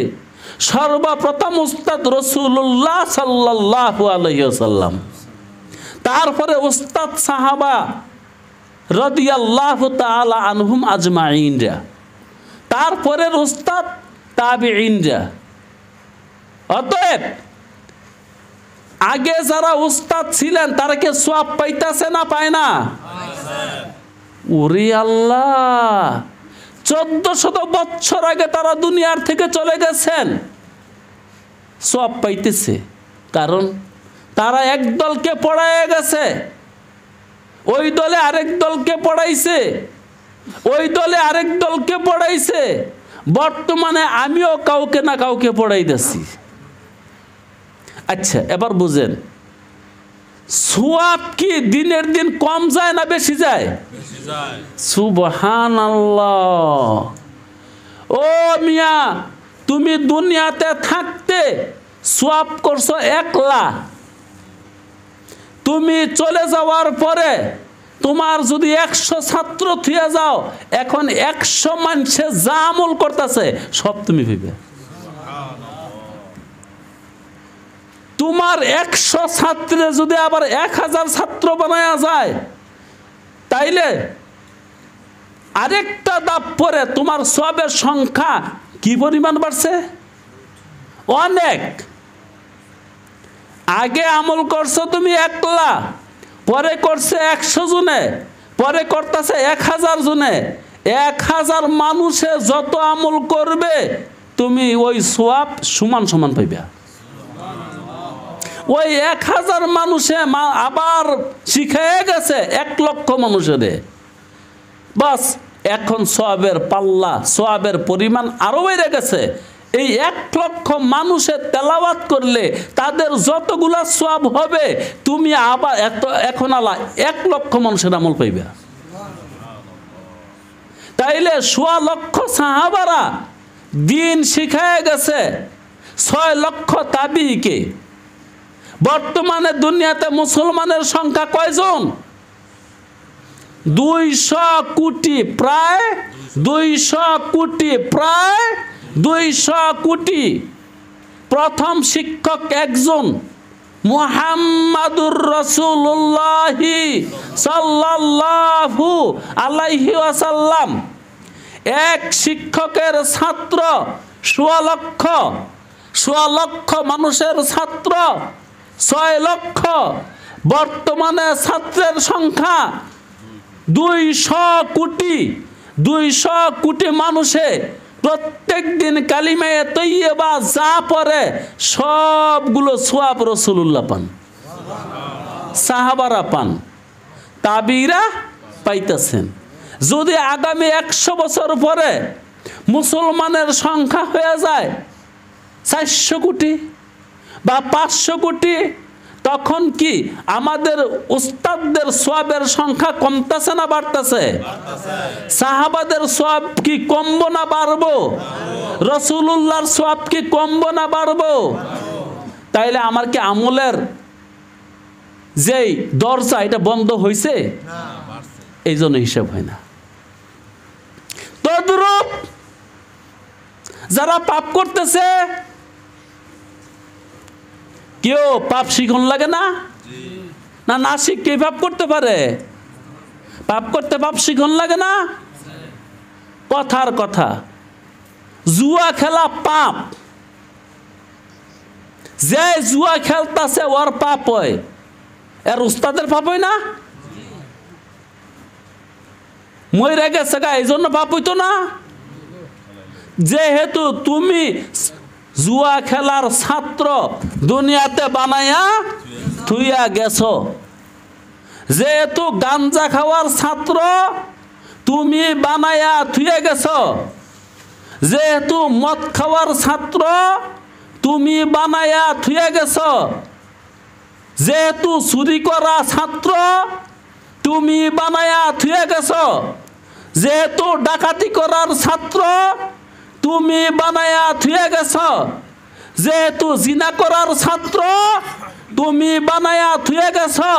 সর্বপ্রথম উস্তাদ রাসূলুল্লাহ সাল্লাল্লাহু আলাইহি ওয়াসাল্লাম, তারপরে উস্তাদ সাহাবা রাদিয়াল্লাহু তাআলা আনহুম আজমাইনরা, তারপরের উস্তাদ তাবিঈনরা। অতএব আগে যারা উস্তাদ ছিলেন তারা কি সওয়াব পাইতেছে না পায় না? ওরে আল্লাহ, 1400 বছর আগে তারা দুনিয়ার থেকে চলে গেছেন, সওয়াব পাইতেছে। কারণ তারা এক দলকে পড়ায় গেছে, ওই দলে আরেক দলকে পড়াইছে, ওই দলে আরেক দলকে পড়াইছে। বর্তমানে আমিও কাউকে না কাউকে পড়াইতেছি। আচ্ছা, এবার বুঝেন, সওয়াব কি দিনের দিন কম যায় না বেশি যায়? সুবহানাল্লাহ। ও মিয়া, তুমি দুনিয়াতে থাকতে সওয়াব করছো 1 লাখ, তুমি চলে যাওয়ার পরে তোমার যদি 100 ছাত্র থিয়া যাও, এখন 100 মানুষে যা আমল করতেছে সব তুমি পাইবে। তোমার 100 ছাত্রে যদি আবার 1000 ছাত্র বানায়া যায়, তাইলে আরেকটা ধাপ পরে তোমার সওয়াবের সংখ্যা কি পরিমাণ বাড়ছে? অনেক। আগে আমল করছো তুমি 1 লাখ, পরে করছে 100 জনে, পরে করতেছে 1000 জনে। 1000 মানুষে যত আমল করবে তুমি ওই সওয়াব সমান সমান পাইবা। ওই 1000 মানুষে আবার শিখায় গেছে 1 লক্ষ মানুষের। বাস এখন সওয়াবের পাল্লা, সওয়াবের পরিমাণ আরো বেড়ে গেছে। এই 1 লক্ষ মানুষের তেলাওয়াত করলে তাদের যতগুলা সওয়াব হবে, তুমি আবার এখন আলা 1 লক্ষ মানুষের আমল পাইবে। তাইলে 1.25 লক্ষ সাহাবারা দিন শিখায় গেছে 6 লক্ষ তাবিঈকে। বর্তমানে দুনিয়াতে মুসলমানের সংখ্যা কয়জন? 200 কোটি, প্রায় 200 কোটি, প্রায় 200 কোটি। প্রথম শিক্ষক একজন, মুহাম্মাদুর রাসূলুল্লাহ সাল্লাল্লাহু আলাইহি ওয়াসাল্লাম। এক শিক্ষকের ছাত্র 1.25 লক্ষ, 1.25 লক্ষ মানুষের ছাত্র 6 লক্ষ। বর্তমানে ছাত্রের সংখ্যা 200 কোটি। 200 কোটি মানুষে প্রত্যেক দিন কালিমায়ে তৈয়বা যা পড়ে সবগুলো সওয়াব রাসূলুল্লাহ পান, সাহাবারা পান, তাবিঈরা পাইতেছেন। যদি আগামী 100 বছর পরে মুসলমানের সংখ্যা হয়ে যায় 400 কোটি বা 500 কোটি, তখন কি আমাদের উস্তাদদের সওয়াবের সংখ্যা কমতেছে না বাড়তেছে? সাহাবাদের সওয়াব কি কমবো না বাড়বো? রাসূলুল্লাহর সওয়াব কি কমবো না বাড়বো? তাইলে আমার কি আমলের যেই দরজা এটা বন্ধ হয়েছে? এই জন্য হিসাব হয় না। তদ্রূপ যারা পাপ করতেছে, কেউ পাপ শিখন লাগে না? না, না শিখে পাপ করতে পারে? পাপ করতে পাপ শিখন লাগে না? কথার কথা, জুয়া খেলা পাপ। যে জুয়া খেলতেছে ওর পাপ হয়, এর উস্তাদের পাপ হয় না? মইরা গেছে গা, এই জন্য পাপ হইতো না? যেহেতু তুমি জুয়া খেলার ছাত্র দুনিয়াতে বানাইয়া থুইয়া গেছো, যেহেতু গাঞ্জা খাওয়ার ছাত্র তুমি বানাইয়া থুইয়া গেছো, যেহেতু মদ খাওয়ার ছাত্র তুমি বানাইয়া থুইয়া গেছো, যেহেতু চুরি করা ছাত্র তুমি বানাইয়া থুইয়া গেছো, যেহেতু ডাকাতি করার ছাত্র তুমি বানায়া থুয়ে গেছো, যেহেতু জিনা করার ছাত্র তুমি বানায়া থুয়ে গেছো।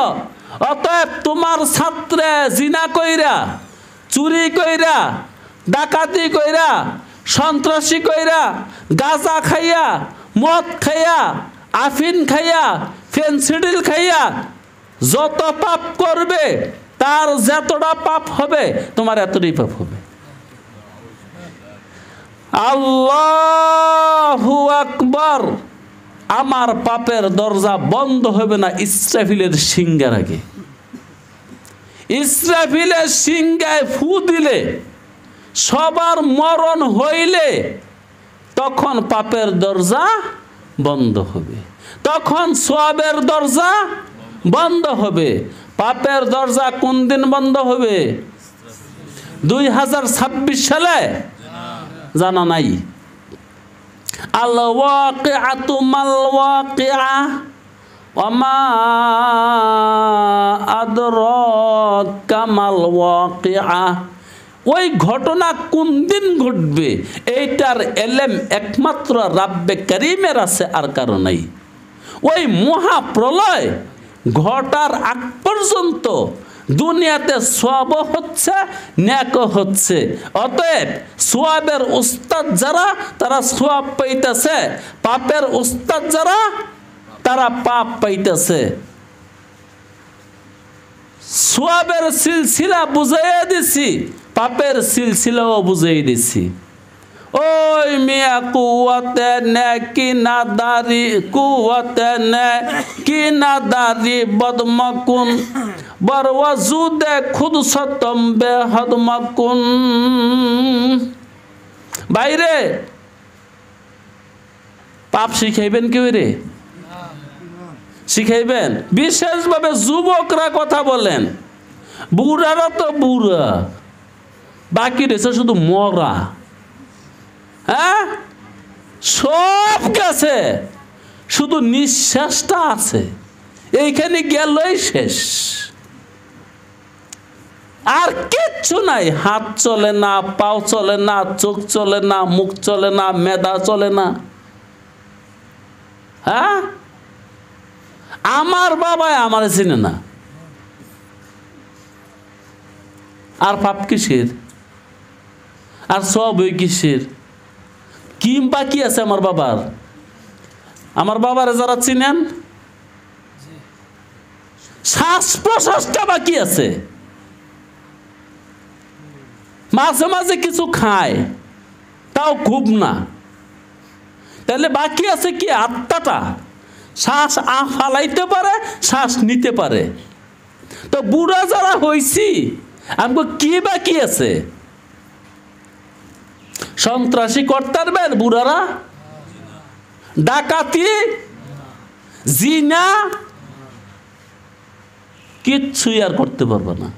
অতএব তোমার ছাত্রে জিনা কইরা, চুরি কইরা, ডাকাতি কইরা সন্ত্রাসী কইরা, গাঁজা খাইয়া, মদ খাইয়া, আফিন খাইয়া, ফেনসিডিল খাইয়া যত পাপ করবে তার যতটা পাপ হবে তোমার এতটাই পাপ হবে। আল্লাহু আকবার। আমার পাপের দরজা বন্ধ হবে না ইসরাফিলের সিংহার আগে। ইসরাফিলের সিংহায় ফু দিলে, সবার মরণ হইলে তখন পাপের দরজা বন্ধ হবে, তখন সওয়াবের দরজা বন্ধ হবে। পাপের দরজা কোন দিন বন্ধ হবে? 2026 সালে? জানা নাই। আল ওয়াকিআতু মাল ওয়াকিআ ওয়া মা আদরাকা মাল ওয়াকিআ। ওই ঘটনা কোন দিন ঘটবে এইটার এলেম একমাত্র রাব্বে কারীমের আছে, আর কারো নাই। ওই মহাপ্রলয় ঘটার আগ পর্যন্ত দুনিয়াতে সওয়াব হচ্ছে, নেকও হচ্ছে। অতএব সওয়াবের উস্তাদ যারা তারা সওয়াব পাইতেছে, পাপের উস্তাদ যারা তারা পাপ পাইতেছে। সওয়াবের সিলসিলা বুঝাইয়া দিছি, পাপের সিলসিলাও বুঝাই দিছি। ওই মিয়া কুয়াতে নে কিনাদারি, কুয়াতে নে কিনাদারি বদমকুন বরওয়াজুদে খুদ সতম বেহদমকুন। বাইরে পাপ শিখাইবেন কেউ রে? শিখাইবেন? বিশেষভাবে যুবকরা কথা বলেন, বুড়ারা তো বুড়া, বাকি রয়েছে শুধু মরা। হ্যাঁ, সব গেছে, শুধু নিঃশ্বাসটা আছে, এইখানে গেলই শেষ, আর কিচ্ছু নাই। হাত চলে না, পাও চলে না, চোখ চলে না, মুখ চলে না, মেধা চলে না। হ্যাঁ, আমার বাবাই আমার চিনে না, আর পাপ কিসের, আর সব ওই কিসের? কি বাকি আছে আমার বাবার? আমার বাবারে যারা চিনেন, শ্বাস প্রশ্বাসটা বাকি আছে, মাঝে মাঝে কিছু খায়, তাও খুব না। তাহলে বাকি আছে কি? আত্মাটা। শ্বাস ফালাইতে পারে, শ্বাস নিতে পারে। তো বুড়া যারা হইছি আমাকে কি বাকি আছে? সন্ত্রাসী করতে পারবেন বুড়ারা? ডাকাতি, জিনা কিচ্ছুই আর করতে পারবে না।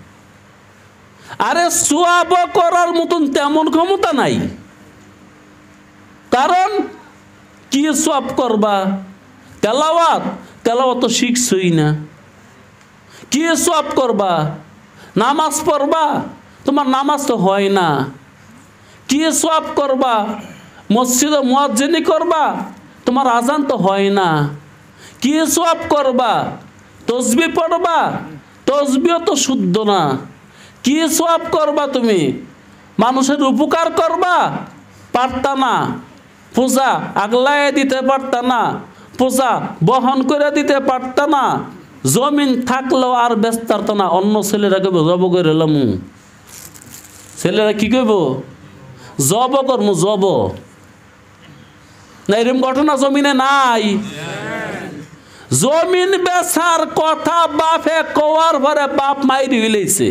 আরে সওয়াব করার মতন তেমন ক্ষমতা নাই। কারণ কি সওয়াব করবা? তেলাওয়াত, তেলাওয়াত তো শিখছই না। কি সওয়াব করবা? নামাজ পড়বা, তোমার নামাজ তো হয় না। কি সওয়াব করবা? মসজিদে মুয়াজ্জিনি করবা, তোমার আজান তো হয় না। কি সওয়াব করবা? তসবিহ পড়বা, তসবিহ তো শুদ্ধ না। কি সওয়াব করবা? তুমি মানুষের উপকার করবা, পারতা না। পূজা আগলায় দিতে পারতা না, পূজা বহন করে দিতে পারতা না। জমিন থাকলেও আর ব্যস্ত পারতা না। অন্য ছেলেরা কেবো জব করে এলাম, ছেলেরা কি কইব? জব করমু, জব না। এরকম ঘটনা জমিনে নাই। জমিন বেচার কথা বাপে কোয়ার পরে বাপ মাইরি হইলেছে,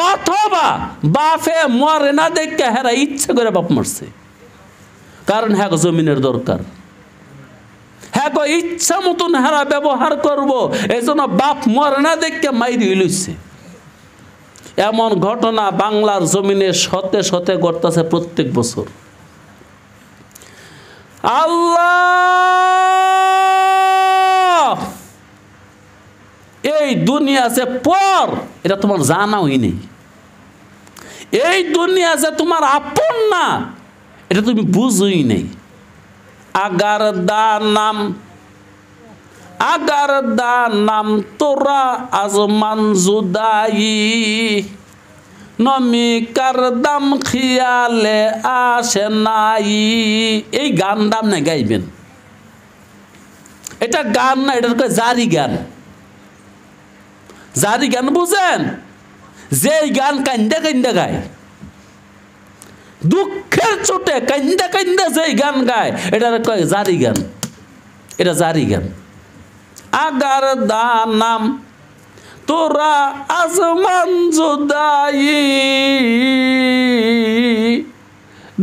অথবা বাপে মরে না দেখে হেরা ইচ্ছে করে বাপ মারছে। কারণ হ্যাঁ জমিনের দরকার, হ্যাঁ ইচ্ছা মতন হেরা ব্যবহার করব, এই জন্য বাপ মরে না দেখে মাইরি হইলেছে। এমন ঘটনা বাংলার জমিনে শতে শতে ঘটতেছে প্রত্যেক বছর। আল্লাহ, এই দুনিয়া যে পর, এটা তোমার জানাই নেই। এই দুনিয়া যে তোমার আপন না, এটা তুমি বুঝোই নেই। আগার দা নাম তোরা আজমান জুদাই, নমিকার দাম খিয়ালে আসে নাই। এই গান দাম না গাইবেন, এটা গান না, এটা জারি গান। জারি গান বুঝেন? যে গান কান্দা কান্দা গায়, দুঃখের চোটে কান্দা কান্দা যে গান গায়, এটা কয় জারি গান। এটা জারি গান। আগার দানাম তোরা আসমান জুদাই,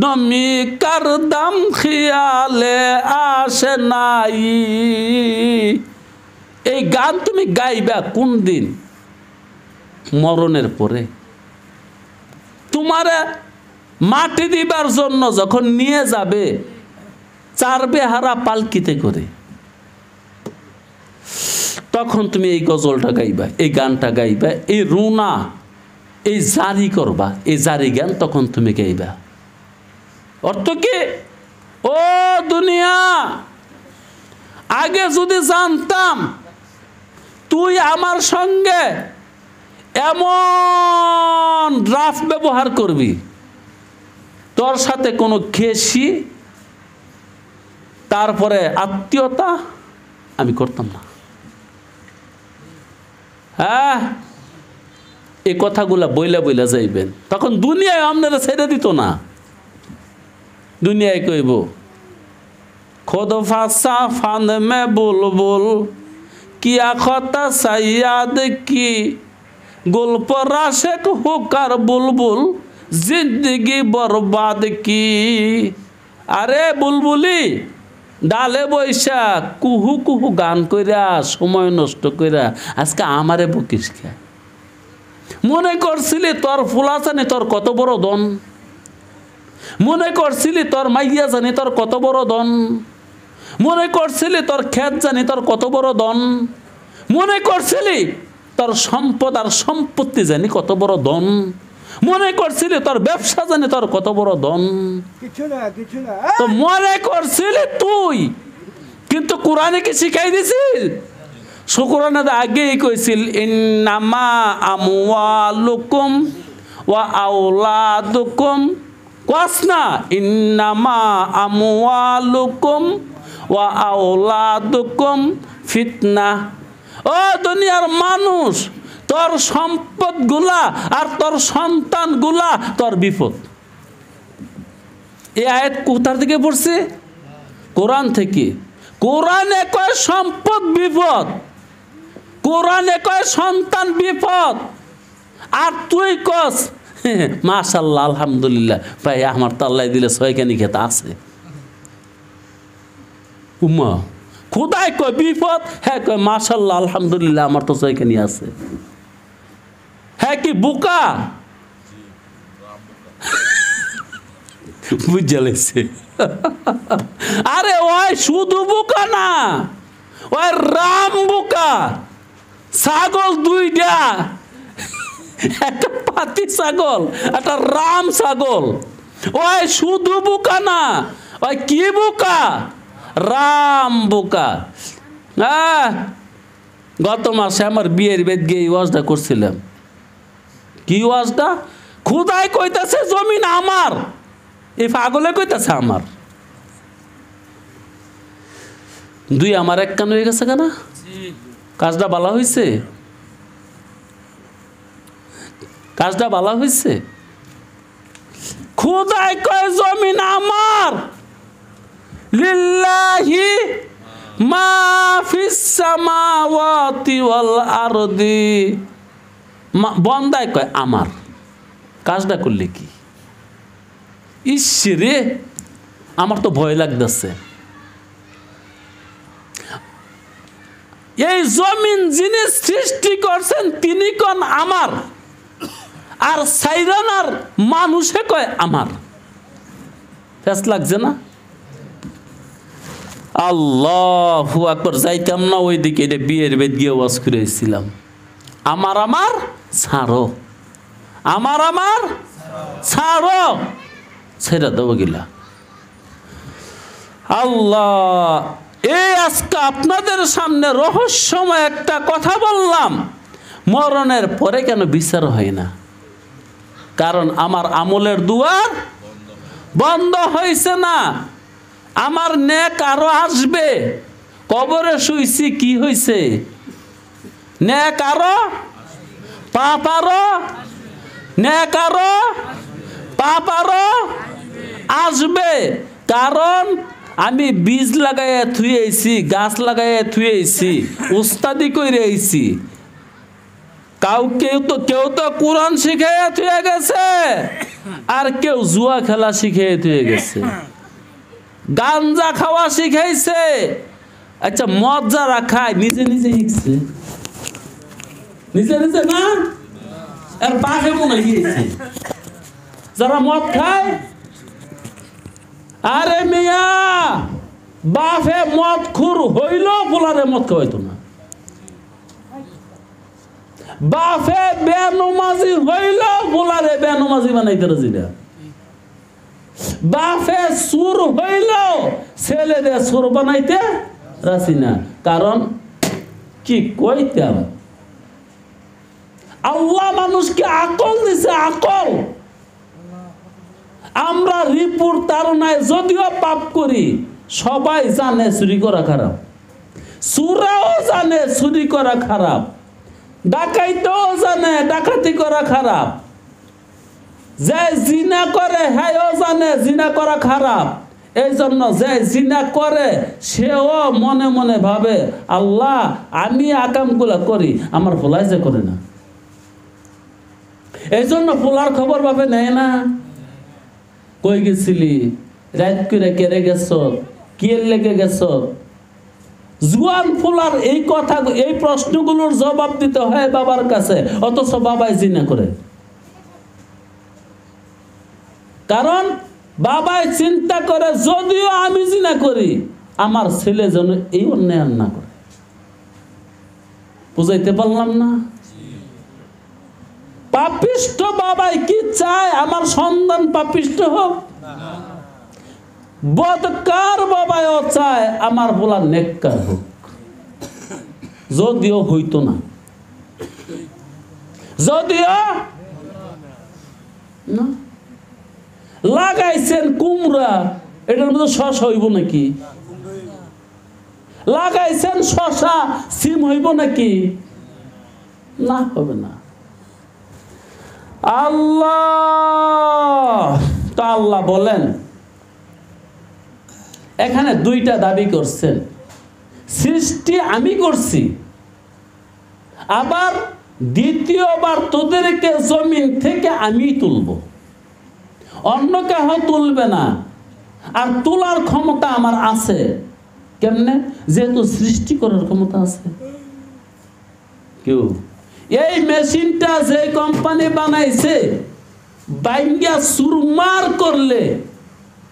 নমিকার দাম খিয়ালে আসে নাই। এই গান তুমি গাইবা কোন দিন? মরণের পরে। তোমারে মাটি দিবার জন্য যখন নিয়ে যাবে চার বেহারা পালকিতে করে, তখন তুমি এই গজলটা গাইবা, এই গানটা গাইবা, এই রুনা, এই জারি করবা, এই জারি গান তখন তুমি গাইবা। অর্থ কি? ও দুনিয়া, আগে যদি জানতাম তুই আমার সঙ্গে এমন রাফ ব্যবহার করবি, তোর সাথে কোনো খেসি তারপরে আত্মীয়তা আমি করতাম না। হ্যাঁ, এই কথাগুলা বইলা বইলা যাইবেন, তখন দুনিয়ায় আপনারা ছেড়ে দিত না। দুনিয়ায় কইব খোদ ফাঁসা ফান মে বুলবুল কিয়া খতা সাইয়াদ কি গল্প রাশেক হুকার বুলবুল জিন্দগি বরবাদ কি। আরে বুলবুলি, ডালে বৈশা কুহু কুহু গান কইরা সময় নষ্ট কইরা আজকে আমারে বকিস কে? মনে করছিলি তোর ফুলা জানি তোর কত বড় দন, মনে করছিলি তোর মাইয়া জানি তোর কত বড় দন, মনে করছিলি তোর ক্ষেত জানি তোর কত বড় দন, মনে করছিলি তোর সম্পদ আর সম্পত্তি জানি কত বড় দন, মনে করছিলি তোর ব্যবসা জানি তোর কত বড় দন, তো মনে করছিলি তুই। কিন্তু কোরআনে কি শিখাই দিছিল? কোরআনে আগেই কইছিল ইন্নামা আমওয়ালুকুম ওয়া আওলাদুকুম, কস না? ইন্নামা আমওয়ালুকুম ওয়া আওলাদুকুম ফিতনা। ও দুনিয়ার মানুষ, তোর সম্পদ গুলা আর তোর সন্তান গুলা তোর বিপদ। এই আয়াত কোথার থেকে পড়ছে? কোরআন থেকে। কোরআনে কয় সম্পদ বিপদ, কোরআনে কয় সন্তান বিপদ, আর তুই কস মাশাআল্লাহ আলহামদুলিল্লাহ ভাই আমার তো আল্লাহ দিলে ছয়খানি খেতে আছে। উম্মা খোদাই কয় বিপদ, হ্যাঁ কয় মাশাআল্লাহ আলহামদুলিল্লাহ আমার তো ছয়খানি আছে। হ্যাঁ কি বোকা? বুঝে লেছে। আরে ওই শুধু বোকা না, ওই রাম বোকা। ছাগল দুইটা, একটা পাতি ছাগল একটা রাম ছাগল। ওই শুধু বোকা না, ওই কি বোকা? রাম বোকা। গত মাসে আমার বিয়ের বেদ গিয়ে ওয়াজটা করছিলাম। কি ওয়াজটা? খুদাই কইতাছে জমিন আমার, এই পাগলে কইতাছে আমার। দুই আমার এক কান হয়ে গেছে কেনা? কাজটা বালা হয়েছে? কাজটা বালা হয়েছে? খুদাই কয় জমিন আমার, লিল্লাহি মা ফিস সামাওয়াতি ওয়াল আরদি। বন্দায় কয় আমার। কাজটা করলে কি? ইসরে আমার তো ভয় লাগতেছে। এই জমিন যিনি সৃষ্টি করছেন তিনি কোন আমার, আর সাইরানার মানুষে কয় আমার। ফেস লাগছে না? আল্লাহু আকবার। যাইতাম না ওইদিকে, এটা বিয়ের বেদ গিয়ে ওয়াজ করেছিলাম। আমার আমার ছাড়ো, আমার আমার ছাড়ো, ছেড়ে দেবো গিলা। আল্লাহ, এই আজকে আপনাদের সামনে রহস্যময় একটা কথা বললাম, মরণের পরে কেন বিচার হয় না? কারণ আমার আমলের দুয়ার বন্ধ হয়েছে না। আমার নেক আরো আসবে। কবরে শুইছি, কি হয়েছে? নেক আরো, পাপ আরো, নেক আরো, পাপ আরো আসবে। কারণ আমি বীজ লাগাইয়া থুয়েছি, গাছ লাগাইয়া থুয়েছি, উস্তাদি কইরে আইছি। কেউ তো কোরআন শিখাইয়া থুয়ে গেছে, আর কেউ জুয়া খেলা শিখাইয়া থুয়ে গেছে, গাঞ্জা খাওয়া শিখাইছে। আচ্ছা, মদ যারা খায় নিজে নিজে শিখছে, নিজে নিজে না, আর বাঘে মনে গিয়েছে যারা মদ খায়। আরে মিয়া, বাপে মদ খুর হইল, পোলারে মদ খাওয়াইতো না। বাপে বেনমাজি হইল, পোলারে বেনমাজি বানাইতে রাজি না। বাপে সুর হইল, ছেলেদের সুর বানাইতে রাজি না। কারণ কি কইতে, আল্লাহ মানুষকে আকল দিছে, আকল। আমরা রিপুর তাড়নায় যদিও পাপ করি, সবাই জানে চুরি করা খারাপ, চুরাও জানে চুরি করা খারাপ, ডাকাইতেও জানে ডাকাতি করা খারাপ, যে জিনা করে হ্যাঁও জানে জিনা করা খারাপ। এই জন্য যে জিনা করে সেও মনে মনে ভাবে, আল্লাহ আমি আকামগুলা করি, আমার ফোলাই যে করে না। এই জন্য ফোলার খবর ভাবে নেয় না। কই গেছিলি, রাত করে কেড়ে গেছ, কি লেগে গেছ? জুয়ান ফোলার এই কথা, এই প্রশ্নগুলোর জবাব দিতে হয় বাবার কাছে, অথচ বাবাই জিনা করে। কারণ বাবাই চিন্তা করে, যদিও আমি জিনা করি, আমার ছেলে যেন এই অন্যায় না করে। বুঝাইতে পারলাম না? পাপিষ্ট বাবাই কি চায়? আমার সন্তান পাপিষ্ট হোক। বদকার বাবাও চায় আমার বলা নেককার হোক, যদিও হইতো না, যদিও না। লাগাইছেন কুমড়া, এটার মধ্যে শসা হইব নাকি? লাগাইছেন শসা, সিম হইব নাকি? না, হবে না। আল্লাহ তো আল্লাহ বলেন, এখানে দুইটা দাবি করছেন, সৃষ্টি আমি করছি, আবার দ্বিতীয়বার তোদেরকে জমিন থেকে আমি তুলব, অন্য কেহ তুলবে না। আর তোলার ক্ষমতা আমার আছে। কেমনে? যেহেতু সৃষ্টি করার ক্ষমতা আছে। কেউ এই মেশিনটা যে কোম্পানি বানাইছে, বাইঙ্গা সুরমার করলে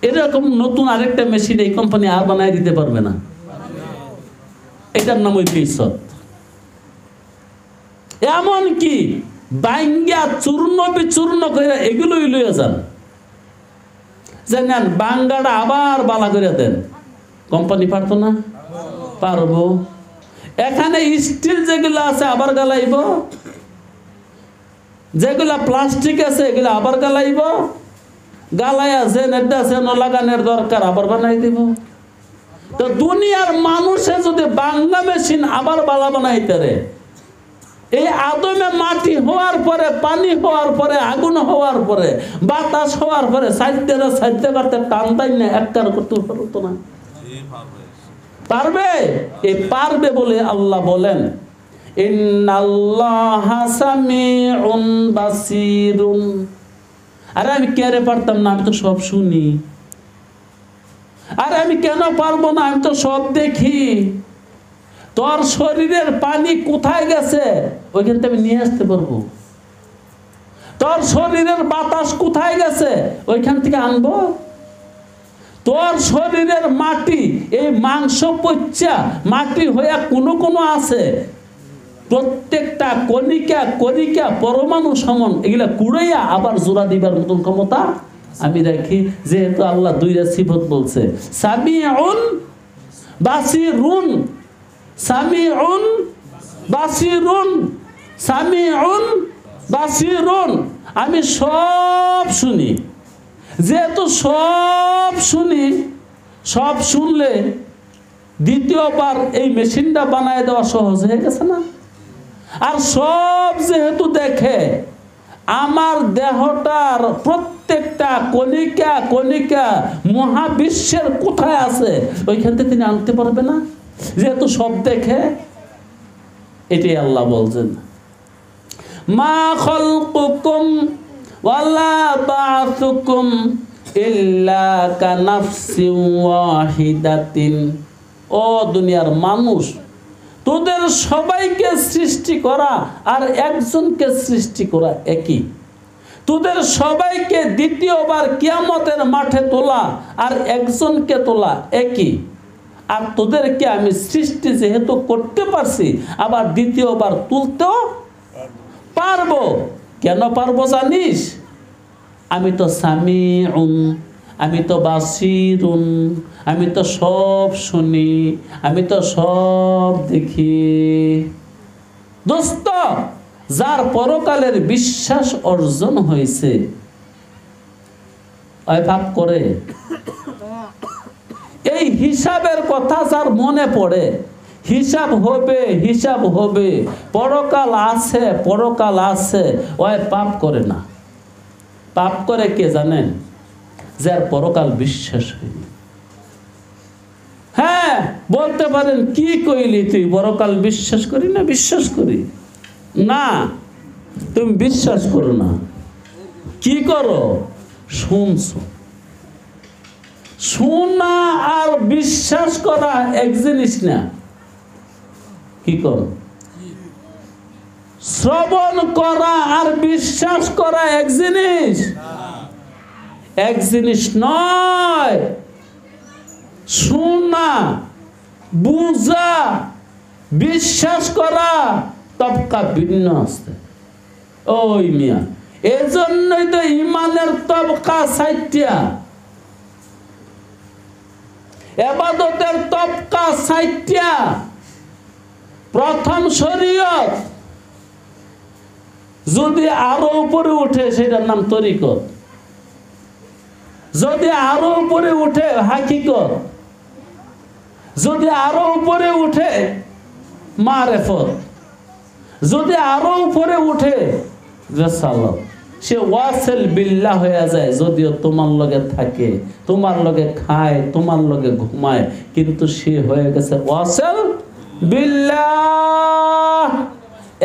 এরকম নতুন আরেকটা মেশিন এই কোম্পানি আর বানাই দিতে পারবে না। এটার নাম ওই পিছত। এমন কি বাইঙ্গা চূর্ণ বিচূর্ণ করে এগুলোই লইয়া যান, যে নেন বাঙ্গাটা আবার বালা করে দেন। কোম্পানি পারতো না? পারবো। এখানে স্টিল যেগুলো আছে আবার গালাইব, যেগুলা প্লাস্টিক আছে এগুলো আবার গালাইব, গালাইয়া যে নেট আছে লাগানোর দরকার আবার বানাই দিব। তো দুনিয়ার মানুষে যদি বাংলা মেশিন আবার বালা বানাইতে রে, এই আদমে মাটি হওয়ার পরে, পানি হওয়ার পরে, আগুন হওয়ার পরে, বাতাস হওয়ার পরে সাইতে করতে টানতাই না, একটার করতে পারতো না। পারবে? এই পারবে বলে আল্লাহ বলেন, ইন্নাল্লাহা সামিউন বাসিরুন। আরে আমি কেরে পারতাম না? আমি তো সব শুনি। আরে আমি কেন পারবো না? আমি তো সব দেখি। তোর শরীরের পানি কোথায় গেছে ওইখান থেকে আমি নিয়ে আসতে পারবো। তোর শরীরের বাতাস কোথায় গেছে ওইখান থেকে আনবো। তোর শরীরের মাটি, এই মাংস পচ্চা মাটি হইয়া কোনো কোনো আছে, প্রত্যেকটা কণিকা কণিকা পরমাণু সমান, এগুলা কুড়াইয়া আবার জোড়া দিবার মতন ক্ষমতা আমি রাখি। যেহেতু আল্লাহ দুইটা সিফত বলছে, সামিউন বাসিরুন, সামিউন বাসিরুন, সামিউন বাসিরুন, আমি সব শুনি। যেহেতু সব শুনি, সব শুনলে দ্বিতীয়বার এই মেশিনটা বানায় দেওয়া সহজ হয়ে গেছে না? আর সব যেহেতু দেখে, আমার দেহটার প্রত্যেকটা কণিকা কণিকা মহাবিশ্বের কোথায় আছে ওইখান থেকে তিনি আনতে পারবে না? যেহেতু সব দেখে। এটাই আল্লাহ বলছেন, মা খালকুকুম ওয়ালা বা'থুকুম ইল্লা কানাফসিন ওয়াহিদাতিন। ও দুনিয়ার মানুষ, তোদের সবাইকে সৃষ্টি করা আর একজনকে সৃষ্টি করা একই। তোদের সবাইকে দ্বিতীয়বার কিয়ামতের মাঠে তোলা আর একজনকে তোলা একই। আর তোদেরকে আমি সৃষ্টি যেহেতু করতে পারছি, আবার দ্বিতীয়বার তুলতেও পারবো। কেন পারবো জানিস? আমি তো সামিউন, আমি তো বাসিরুন, আমি তো সব শুনি, আমি তো সব দেখি। দোস্ত, যার পরকালের বিশ্বাস অর্জন হয়েছে ওই পাপ করে। এই হিসাবের কথা যার মনে পড়ে, হিসাব হবে, হিসাব হবে, পরকাল আছে, পরকাল আছে, ওই পাপ করে না। পাপ করে কে জানেন? যার পরকাল বিশ্বাস হয়নি। হ্যাঁ, বলতে পারেন কি কইলি তুই, পরকাল বিশ্বাস করি না? বিশ্বাস করি না। তুমি বিশ্বাস করো না, কি করো? শুনছো। শোনা আর বিশ্বাস করা এক জিনিস না। কি করো? শ্রবণ করা আর বিশ্বাস করা এক জিনিস, এক জিনিস নয়। শোনা, বুঝা, বিশ্বাস করা তবকা ভিন্ন আছে। ওই মিয়া, এজন্যই তো ইমানের তবকা ৬০টা, ইবাদতের তবকা ৬০টা। প্রথম শরীয়ত, যদি আরো উপরে উঠে সেটার নাম তরিকত, যদি আরো উপরে উঠে হাকিকত, যদি আরো উপরে উঠে মারেফত, যদি আরো উপরে উঠে রিসালাত, সে ওয়াসিল বিল্লাহ হয়ে যায়। যদিও তোমার লগে থাকে, তোমার লগে খায়, তোমার লগে ঘুমায়, কিন্তু সে হয়ে গেছে ওয়াসিল বিল্লাহ।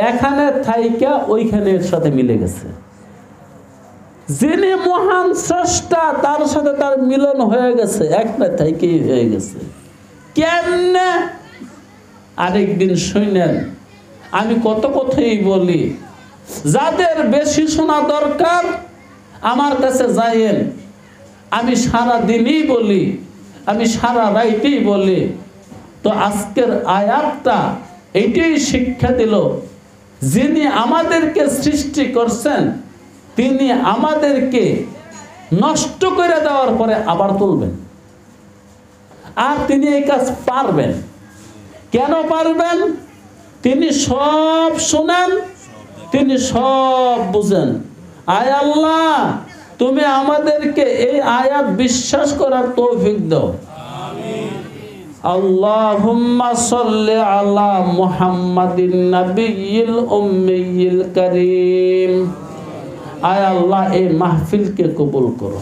এখানে থাইকা ওইখানে এর সাথে মিলে গেছে। যিনি মহান স্রষ্টা তার সাথে তার মিলন হয়ে গেছে, একটা থাইকেই হয়ে গেছে। কেমনে? আরেকদিন শুনেন, আমি কত কথাই বলি, যাদের বেশি শোনা দরকার আমার কাছে যাইয়েন। আমি সারা দিনই বলি, আমি সারা রাইতেই বলি। তো আজকের আয়াতটা এইটাই শিক্ষা দিল, যিনি আমাদেরকে সৃষ্টি করছেন তিনি আমাদেরকে নষ্ট করে দেওয়ার পরে আবার তুলবেন। আর তিনি এই কাজ পারবেন। কেন পারবেন? তিনি সব শোনেন, তিনি সব বুঝেন। আয় আল্লাহ, তুমি আমাদেরকে এই আয়াত বিশ্বাস করার তৌফিক দাও। আল্লাহুম্মা সাল্লি আলা মুহাম্মাদিন নাবিয়্যিল উম্মিয়্যিল কারীম। আয় আল্লাহ, এই মাহফিলকে কবুল করো।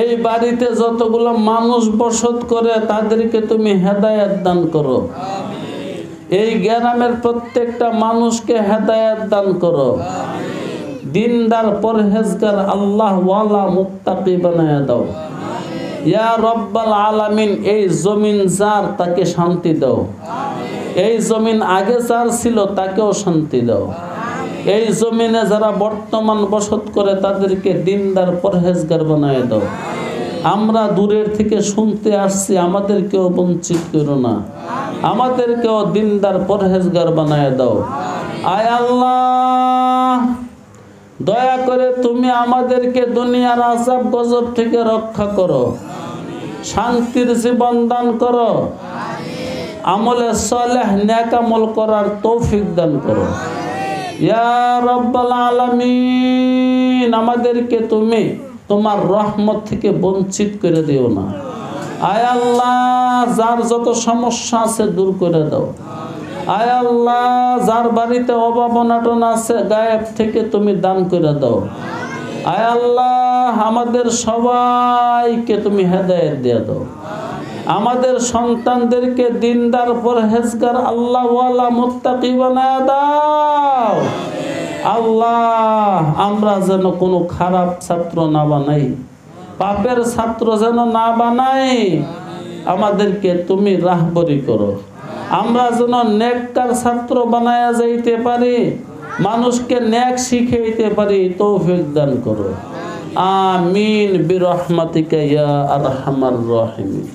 এই বাড়িতে যতগুলো মানুষ বসত করে তাদেরকে তুমি হেদায়েত দান করো। এই গ্রামের প্রত্যেকটা মানুষকে হেদায়েত দান করো। দিনদার, পরহেজগার, আল্লাহ ওয়ালা, মুত্তাকি বানায়া দাও। ইয়া রব্বাল আলামিন, এই জমিন যার তাকে শান্তি দাও। এই জমিন আগে যার ছিল তাকেও শান্তি দাও। এই জমিনে যারা বর্তমান বসত করে তাদেরকে দিনদার, পরহেজগার বানায় দাও। আমরা দূরের থেকে শুনতে আসছি, আমাদেরকেও বঞ্চিত করো না, আমাদেরকেও দিনদার, পরহেজগার বানায় দাও। আয় আল্লাহ, দয়া করে তুমি আমাদেরকে দুনিয়ার আযাব গজব থেকে রক্ষা করো, শান্তির জীবন দান করো, আমলে সালেহ নেক আমল করার তৌফিক দান করো। ইয়া রাব্বাল আলামিন, আমাদেরকে তুমি তোমার রহমত থেকে বঞ্চিত করে দিও না। আয় আল্লাহ, যার যত সমস্যা আছে দূর করে দাও। আয় আল্লাহ, যার বাড়িতে অভাব অনটন আছে গায়েব থেকে তুমি দান করে দাও। আয় আল্লাহ, আমাদের সবাইকে তুমি হেদায়েত দিয়ে দাও। আমাদের সন্তানদেরকে দিনদার পরহেজগার আল্লাহওয়ালা মুত্তাকি বানায় দাও। আল্লাহ, আমরা যেন কোনো খারাপ ছাত্র না বানাই, পাপের ছাত্র যেন না বানাই। আমাদেরকে তুমি রাহবরি করো। আমরা যেন নেককার ছাত্র বানায়া যাইতে পারি, মানুষকে নেক শিখাইতে পারি, তৌফিক দান করো। আমিন বিরহমাতিকা ইয়া আরহামার রাহিমিন।